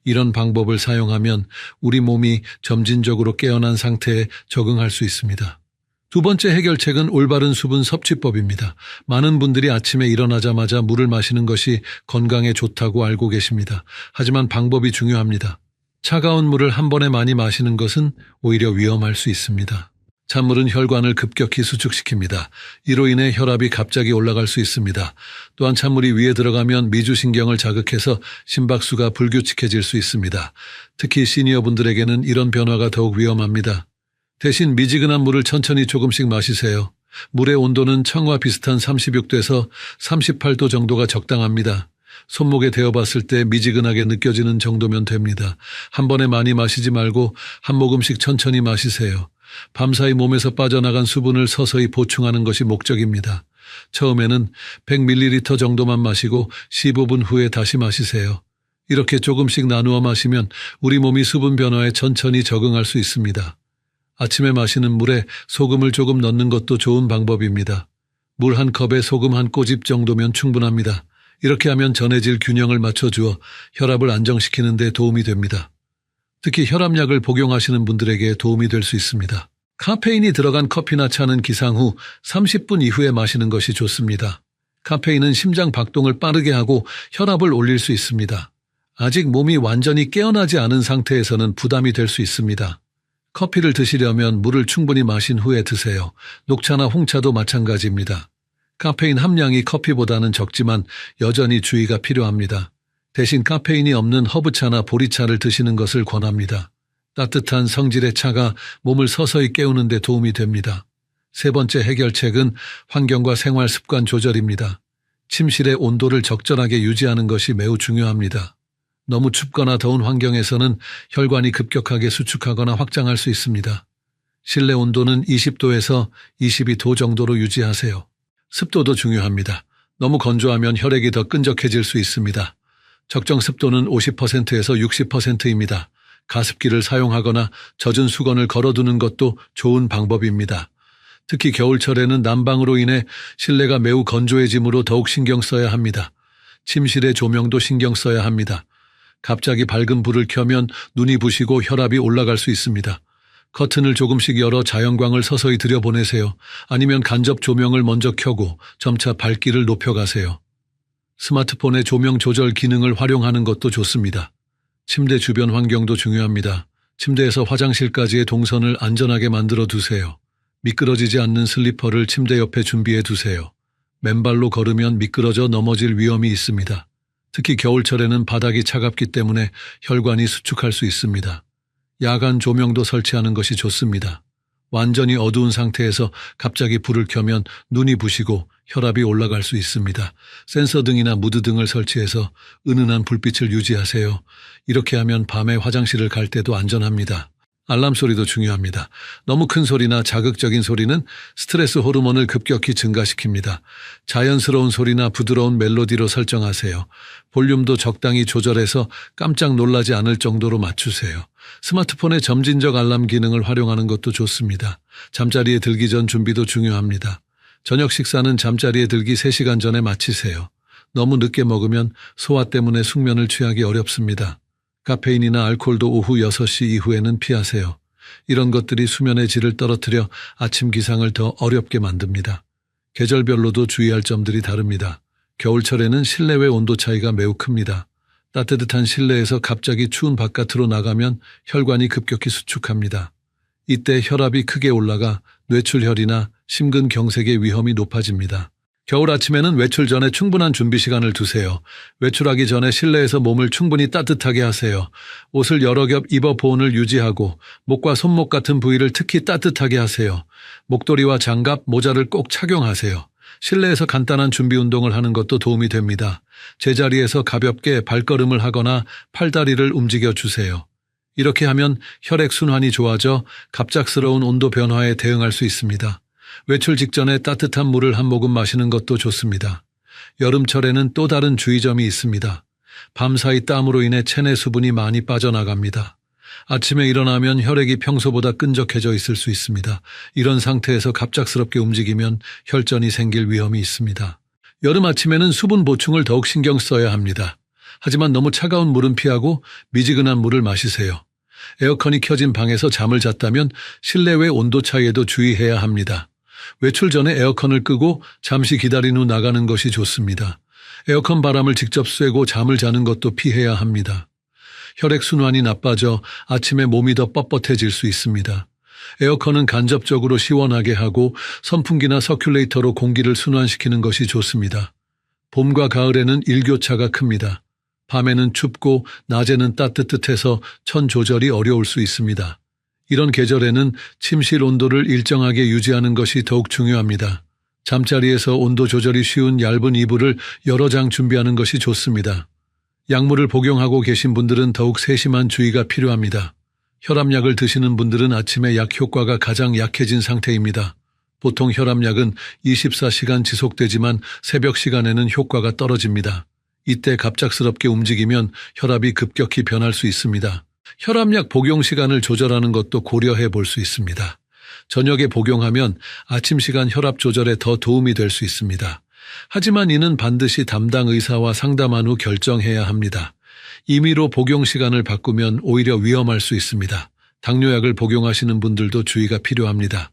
이런 방법을 사용하면 우리 몸이 점진적으로 깨어난 상태에 적응할 수 있습니다. 두 번째 해결책은 올바른 수분 섭취법입니다. 많은 분들이 아침에 일어나자마자 물을 마시는 것이 건강에 좋다고 알고 계십니다. 하지만 방법이 중요합니다. 차가운 물을 한 번에 많이 마시는 것은 오히려 위험할 수 있습니다. 찬물은 혈관을 급격히 수축시킵니다. 이로 인해 혈압이 갑자기 올라갈 수 있습니다. 또한 찬물이 위에 들어가면 미주신경을 자극해서 심박수가 불규칙해질 수 있습니다. 특히 시니어분들에게는 이런 변화가 더욱 위험합니다. 대신 미지근한 물을 천천히 조금씩 마시세요. 물의 온도는 청과 비슷한 36도에서 38도 정도가 적당합니다. 손목에 대어봤을 때 미지근하게 느껴지는 정도면 됩니다. 한 번에 많이 마시지 말고 한 모금씩 천천히 마시세요. 밤사이 몸에서 빠져나간 수분을 서서히 보충하는 것이 목적입니다. 처음에는 100ml 정도만 마시고 15분 후에 다시 마시세요. 이렇게 조금씩 나누어 마시면 우리 몸이 수분 변화에 천천히 적응할 수 있습니다. 아침에 마시는 물에 소금을 조금 넣는 것도 좋은 방법입니다. 물 한 컵에 소금 한 꼬집 정도면 충분합니다. 이렇게 하면 전해질 균형을 맞춰주어 혈압을 안정시키는 데 도움이 됩니다. 특히 혈압약을 복용하시는 분들에게 도움이 될 수 있습니다. 카페인이 들어간 커피나 차는 기상 후 30분 이후에 마시는 것이 좋습니다. 카페인은 심장 박동을 빠르게 하고 혈압을 올릴 수 있습니다. 아직 몸이 완전히 깨어나지 않은 상태에서는 부담이 될 수 있습니다. 커피를 드시려면 물을 충분히 마신 후에 드세요. 녹차나 홍차도 마찬가지입니다. 카페인 함량이 커피보다는 적지만 여전히 주의가 필요합니다. 대신 카페인이 없는 허브차나 보리차를 드시는 것을 권합니다. 따뜻한 성질의 차가 몸을 서서히 깨우는 데 도움이 됩니다. 세 번째 해결책은 환경과 생활 습관 조절입니다. 침실의 온도를 적절하게 유지하는 것이 매우 중요합니다. 너무 춥거나 더운 환경에서는 혈관이 급격하게 수축하거나 확장할 수 있습니다. 실내 온도는 20도에서 22도 정도로 유지하세요. 습도도 중요합니다. 너무 건조하면 혈액이 더 끈적해질 수 있습니다. 적정 습도는 50%에서 60%입니다. 가습기를 사용하거나 젖은 수건을 걸어두는 것도 좋은 방법입니다. 특히 겨울철에는 난방으로 인해 실내가 매우 건조해지므로 더욱 신경 써야 합니다. 침실의 조명도 신경 써야 합니다. 갑자기 밝은 불을 켜면 눈이 부시고 혈압이 올라갈 수 있습니다. 커튼을 조금씩 열어 자연광을 서서히 들여보내세요. 아니면 간접 조명을 먼저 켜고 점차 밝기를 높여가세요. 스마트폰의 조명 조절 기능을 활용하는 것도 좋습니다. 침대 주변 환경도 중요합니다. 침대에서 화장실까지의 동선을 안전하게 만들어 두세요. 미끄러지지 않는 슬리퍼를 침대 옆에 준비해 두세요. 맨발로 걸으면 미끄러져 넘어질 위험이 있습니다. 특히 겨울철에는 바닥이 차갑기 때문에 혈관이 수축할 수 있습니다. 야간 조명도 설치하는 것이 좋습니다. 완전히 어두운 상태에서 갑자기 불을 켜면 눈이 부시고 혈압이 올라갈 수 있습니다. 센서 등이나 무드 등을 설치해서 은은한 불빛을 유지하세요. 이렇게 하면 밤에 화장실을 갈 때도 안전합니다. 알람 소리도 중요합니다. 너무 큰 소리나 자극적인 소리는 스트레스 호르몬을 급격히 증가시킵니다. 자연스러운 소리나 부드러운 멜로디로 설정하세요. 볼륨도 적당히 조절해서 깜짝 놀라지 않을 정도로 맞추세요. 스마트폰의 점진적 알람 기능을 활용하는 것도 좋습니다. 잠자리에 들기 전 준비도 중요합니다. 저녁 식사는 잠자리에 들기 3시간 전에 마치세요. 너무 늦게 먹으면 소화 때문에 숙면을 취하기 어렵습니다. 카페인이나 알코올도 오후 6시 이후에는 피하세요. 이런 것들이 수면의 질을 떨어뜨려 아침 기상을 더 어렵게 만듭니다. 계절별로도 주의할 점들이 다릅니다. 겨울철에는 실내외 온도 차이가 매우 큽니다. 따뜻한 실내에서 갑자기 추운 바깥으로 나가면 혈관이 급격히 수축합니다. 이때 혈압이 크게 올라가 뇌출혈이나 심근경색의 위험이 높아집니다. 겨울 아침에는 외출 전에 충분한 준비 시간을 두세요. 외출하기 전에 실내에서 몸을 충분히 따뜻하게 하세요. 옷을 여러 겹 입어 보온을 유지하고 목과 손목 같은 부위를 특히 따뜻하게 하세요. 목도리와 장갑, 모자를 꼭 착용하세요. 실내에서 간단한 준비 운동을 하는 것도 도움이 됩니다. 제자리에서 가볍게 발걸음을 하거나 팔다리를 움직여 주세요. 이렇게 하면 혈액 순환이 좋아져 갑작스러운 온도 변화에 대응할 수 있습니다. 외출 직전에 따뜻한 물을 한 모금 마시는 것도 좋습니다. 여름철에는 또 다른 주의점이 있습니다. 밤사이 땀으로 인해 체내 수분이 많이 빠져나갑니다. 아침에 일어나면 혈액이 평소보다 끈적해져 있을 수 있습니다. 이런 상태에서 갑작스럽게 움직이면 혈전이 생길 위험이 있습니다. 여름 아침에는 수분 보충을 더욱 신경 써야 합니다. 하지만 너무 차가운 물은 피하고 미지근한 물을 마시세요. 에어컨이 켜진 방에서 잠을 잤다면 실내외 온도 차이에도 주의해야 합니다. 외출 전에 에어컨을 끄고 잠시 기다린 후 나가는 것이 좋습니다. 에어컨 바람을 직접 쐬고 잠을 자는 것도 피해야 합니다. 혈액순환이 나빠져 아침에 몸이 더 뻣뻣해질 수 있습니다. 에어컨은 간접적으로 시원하게 하고 선풍기나 서큘레이터로 공기를 순환시키는 것이 좋습니다. 봄과 가을에는 일교차가 큽니다. 밤에는 춥고 낮에는 따뜻해서 천 조절이 어려울 수 있습니다. 이런 계절에는 침실 온도를 일정하게 유지하는 것이 더욱 중요합니다. 잠자리에서 온도 조절이 쉬운 얇은 이불을 여러 장 준비하는 것이 좋습니다. 약물을 복용하고 계신 분들은 더욱 세심한 주의가 필요합니다. 혈압약을 드시는 분들은 아침에 약 효과가 가장 약해진 상태입니다. 보통 혈압약은 24시간 지속되지만 새벽 시간에는 효과가 떨어집니다. 이때 갑작스럽게 움직이면 혈압이 급격히 변할 수 있습니다. 혈압약 복용 시간을 조절하는 것도 고려해 볼 수 있습니다. 저녁에 복용하면 아침 시간 혈압 조절에 더 도움이 될 수 있습니다. 하지만 이는 반드시 담당 의사와 상담한 후 결정해야 합니다. 임의로 복용 시간을 바꾸면 오히려 위험할 수 있습니다. 당뇨약을 복용하시는 분들도 주의가 필요합니다.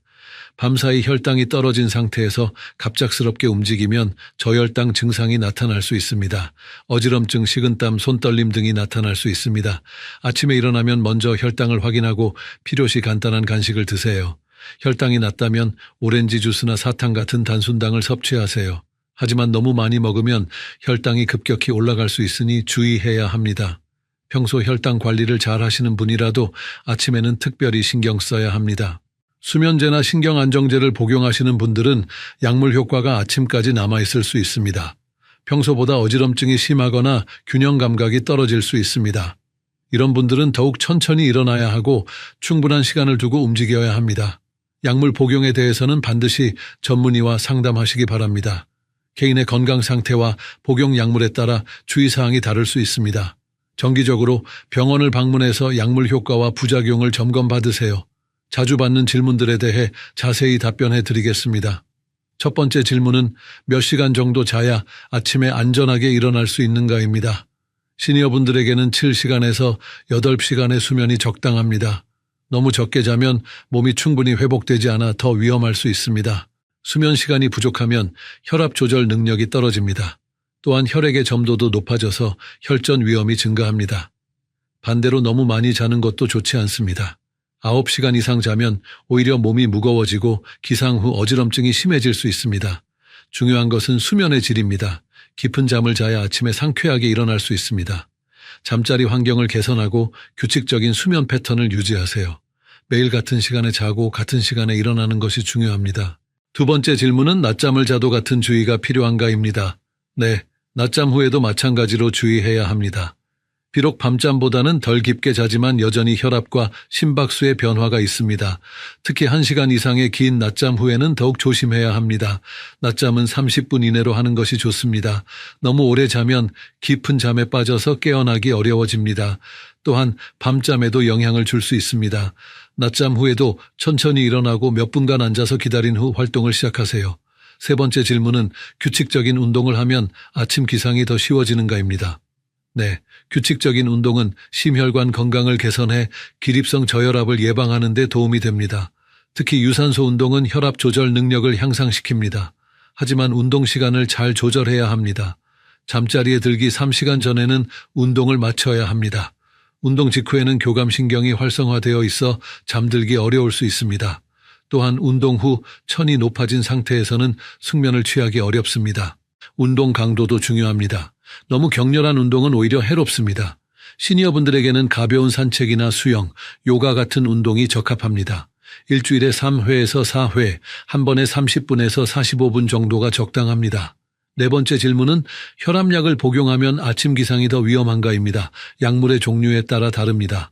밤사이 혈당이 떨어진 상태에서 갑작스럽게 움직이면 저혈당 증상이 나타날 수 있습니다. 어지럼증, 식은땀, 손떨림 등이 나타날 수 있습니다. 아침에 일어나면 먼저 혈당을 확인하고 필요시 간단한 간식을 드세요. 혈당이 낮다면 오렌지 주스나 사탕 같은 단순당을 섭취하세요. 하지만 너무 많이 먹으면 혈당이 급격히 올라갈 수 있으니 주의해야 합니다. 평소 혈당 관리를 잘 하시는 분이라도 아침에는 특별히 신경 써야 합니다. 수면제나 신경안정제를 복용하시는 분들은 약물 효과가 아침까지 남아있을 수 있습니다. 평소보다 어지럼증이 심하거나 균형 감각이 떨어질 수 있습니다. 이런 분들은 더욱 천천히 일어나야 하고 충분한 시간을 두고 움직여야 합니다. 약물 복용에 대해서는 반드시 전문의와 상담하시기 바랍니다. 개인의 건강 상태와 복용 약물에 따라 주의사항이 다를 수 있습니다. 정기적으로 병원을 방문해서 약물 효과와 부작용을 점검받으세요. 자주 받는 질문들에 대해 자세히 답변해 드리겠습니다. 첫 번째 질문은 몇 시간 정도 자야 아침에 안전하게 일어날 수 있는가입니다. 시니어분들에게는 7시간에서 8시간의 수면이 적당합니다. 너무 적게 자면 몸이 충분히 회복되지 않아 더 위험할 수 있습니다. 수면 시간이 부족하면 혈압 조절 능력이 떨어집니다. 또한 혈액의 점도도 높아져서 혈전 위험이 증가합니다. 반대로 너무 많이 자는 것도 좋지 않습니다. 9시간 이상 자면 오히려 몸이 무거워지고 기상 후 어지럼증이 심해질 수 있습니다. 중요한 것은 수면의 질입니다. 깊은 잠을 자야 아침에 상쾌하게 일어날 수 있습니다. 잠자리 환경을 개선하고 규칙적인 수면 패턴을 유지하세요. 매일 같은 시간에 자고 같은 시간에 일어나는 것이 중요합니다. 두 번째 질문은 낮잠을 자도 같은 주의가 필요한가입니다. 네, 낮잠 후에도 마찬가지로 주의해야 합니다. 비록 밤잠보다는 덜 깊게 자지만 여전히 혈압과 심박수의 변화가 있습니다. 특히 1시간 이상의 긴 낮잠 후에는 더욱 조심해야 합니다. 낮잠은 30분 이내로 하는 것이 좋습니다. 너무 오래 자면 깊은 잠에 빠져서 깨어나기 어려워집니다. 또한 밤잠에도 영향을 줄 수 있습니다. 낮잠 후에도 천천히 일어나고 몇 분간 앉아서 기다린 후 활동을 시작하세요. 세 번째 질문은 규칙적인 운동을 하면 아침 기상이 더 쉬워지는가입니다. 네, 규칙적인 운동은 심혈관 건강을 개선해 기립성 저혈압을 예방하는 데 도움이 됩니다. 특히 유산소 운동은 혈압 조절 능력을 향상시킵니다. 하지만 운동 시간을 잘 조절해야 합니다. 잠자리에 들기 3시간 전에는 운동을 마쳐야 합니다. 운동 직후에는 교감신경이 활성화되어 있어 잠들기 어려울 수 있습니다. 또한 운동 후 천이 높아진 상태에서는 숙면을 취하기 어렵습니다. 운동 강도도 중요합니다. 너무 격렬한 운동은 오히려 해롭습니다. 시니어분들에게는 가벼운 산책이나 수영, 요가 같은 운동이 적합합니다. 일주일에 3회에서 4회, 한 번에 30분에서 45분 정도가 적당합니다. 네 번째 질문은 혈압약을 복용하면 아침 기상이 더 위험한가입니다. 약물의 종류에 따라 다릅니다.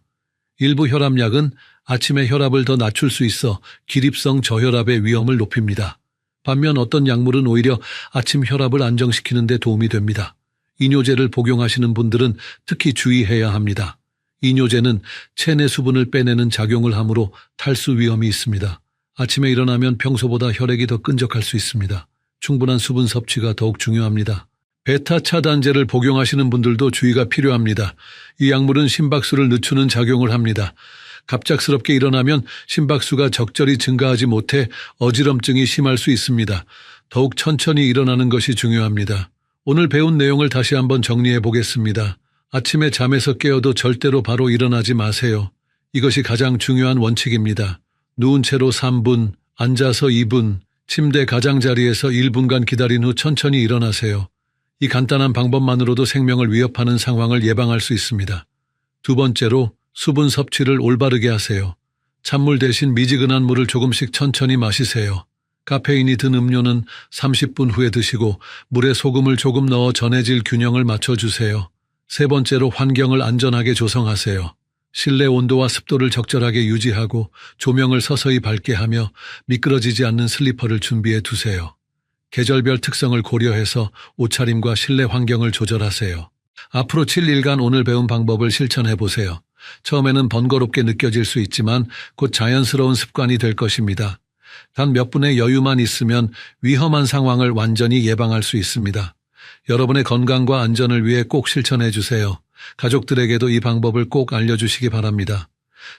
일부 혈압약은 아침에 혈압을 더 낮출 수 있어 기립성 저혈압의 위험을 높입니다. 반면 어떤 약물은 오히려 아침 혈압을 안정시키는 데 도움이 됩니다. 이뇨제를 복용하시는 분들은 특히 주의해야 합니다. 이뇨제는 체내 수분을 빼내는 작용을 하므로 탈수 위험이 있습니다. 아침에 일어나면 평소보다 혈액이 더 끈적할 수 있습니다. 충분한 수분 섭취가 더욱 중요합니다. 베타 차단제를 복용하시는 분들도 주의가 필요합니다. 이 약물은 심박수를 늦추는 작용을 합니다. 갑작스럽게 일어나면 심박수가 적절히 증가하지 못해 어지럼증이 심할 수 있습니다. 더욱 천천히 일어나는 것이 중요합니다. 오늘 배운 내용을 다시 한번 정리해 보겠습니다. 아침에 잠에서 깨어도 절대로 바로 일어나지 마세요. 이것이 가장 중요한 원칙입니다. 누운 채로 3분, 앉아서 2분, 침대 가장자리에서 1분간 기다린 후 천천히 일어나세요. 이 간단한 방법만으로도 생명을 위협하는 상황을 예방할 수 있습니다. 두 번째로 수분 섭취를 올바르게 하세요. 찬물 대신 미지근한 물을 조금씩 천천히 마시세요. 카페인이 든 음료는 30분 후에 드시고 물에 소금을 조금 넣어 전해질 균형을 맞춰주세요. 세 번째로 환경을 안전하게 조성하세요. 실내 온도와 습도를 적절하게 유지하고 조명을 서서히 밝게 하며 미끄러지지 않는 슬리퍼를 준비해 두세요. 계절별 특성을 고려해서 옷차림과 실내 환경을 조절하세요. 앞으로 7일간 오늘 배운 방법을 실천해 보세요. 처음에는 번거롭게 느껴질 수 있지만 곧 자연스러운 습관이 될 것입니다. 단 몇 분의 여유만 있으면 위험한 상황을 완전히 예방할 수 있습니다. 여러분의 건강과 안전을 위해 꼭 실천해 주세요. 가족들에게도 이 방법을 꼭 알려주시기 바랍니다.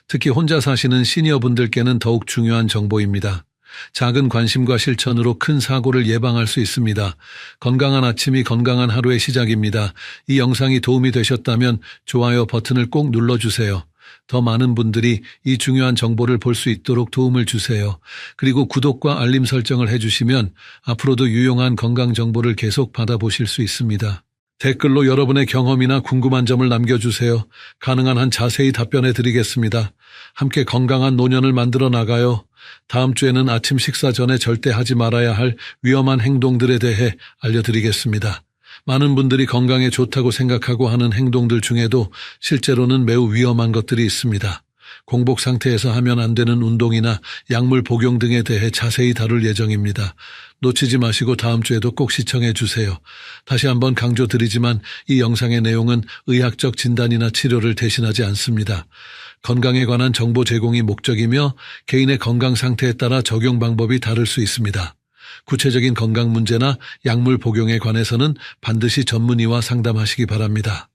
특히 혼자 사시는 시니어분들께는 더욱 중요한 정보입니다. 작은 관심과 실천으로 큰 사고를 예방할 수 있습니다. 건강한 아침이 건강한 하루의 시작입니다. 이 영상이 도움이 되셨다면 좋아요 버튼을 꼭 눌러주세요. 더 많은 분들이 이 중요한 정보를 볼 수 있도록 도움을 주세요. 그리고 구독과 알림 설정을 해주시면 앞으로도 유용한 건강 정보를 계속 받아보실 수 있습니다. 댓글로 여러분의 경험이나 궁금한 점을 남겨주세요. 가능한 한 자세히 답변해 드리겠습니다. 함께 건강한 노년을 만들어 나가요. 다음 주에는 아침 식사 전에 절대 하지 말아야 할 위험한 행동들에 대해 알려드리겠습니다. 많은 분들이 건강에 좋다고 생각하고 하는 행동들 중에도 실제로는 매우 위험한 것들이 있습니다. 공복 상태에서 하면 안 되는 운동이나 약물 복용 등에 대해 자세히 다룰 예정입니다. 놓치지 마시고 다음 주에도 꼭 시청해 주세요. 다시 한번 강조드리지만 이 영상의 내용은 의학적 진단이나 치료를 대신하지 않습니다. 건강에 관한 정보 제공이 목적이며 개인의 건강 상태에 따라 적용 방법이 다를 수 있습니다. 구체적인 건강 문제나 약물 복용에 관해서는 반드시 전문의와 상담하시기 바랍니다.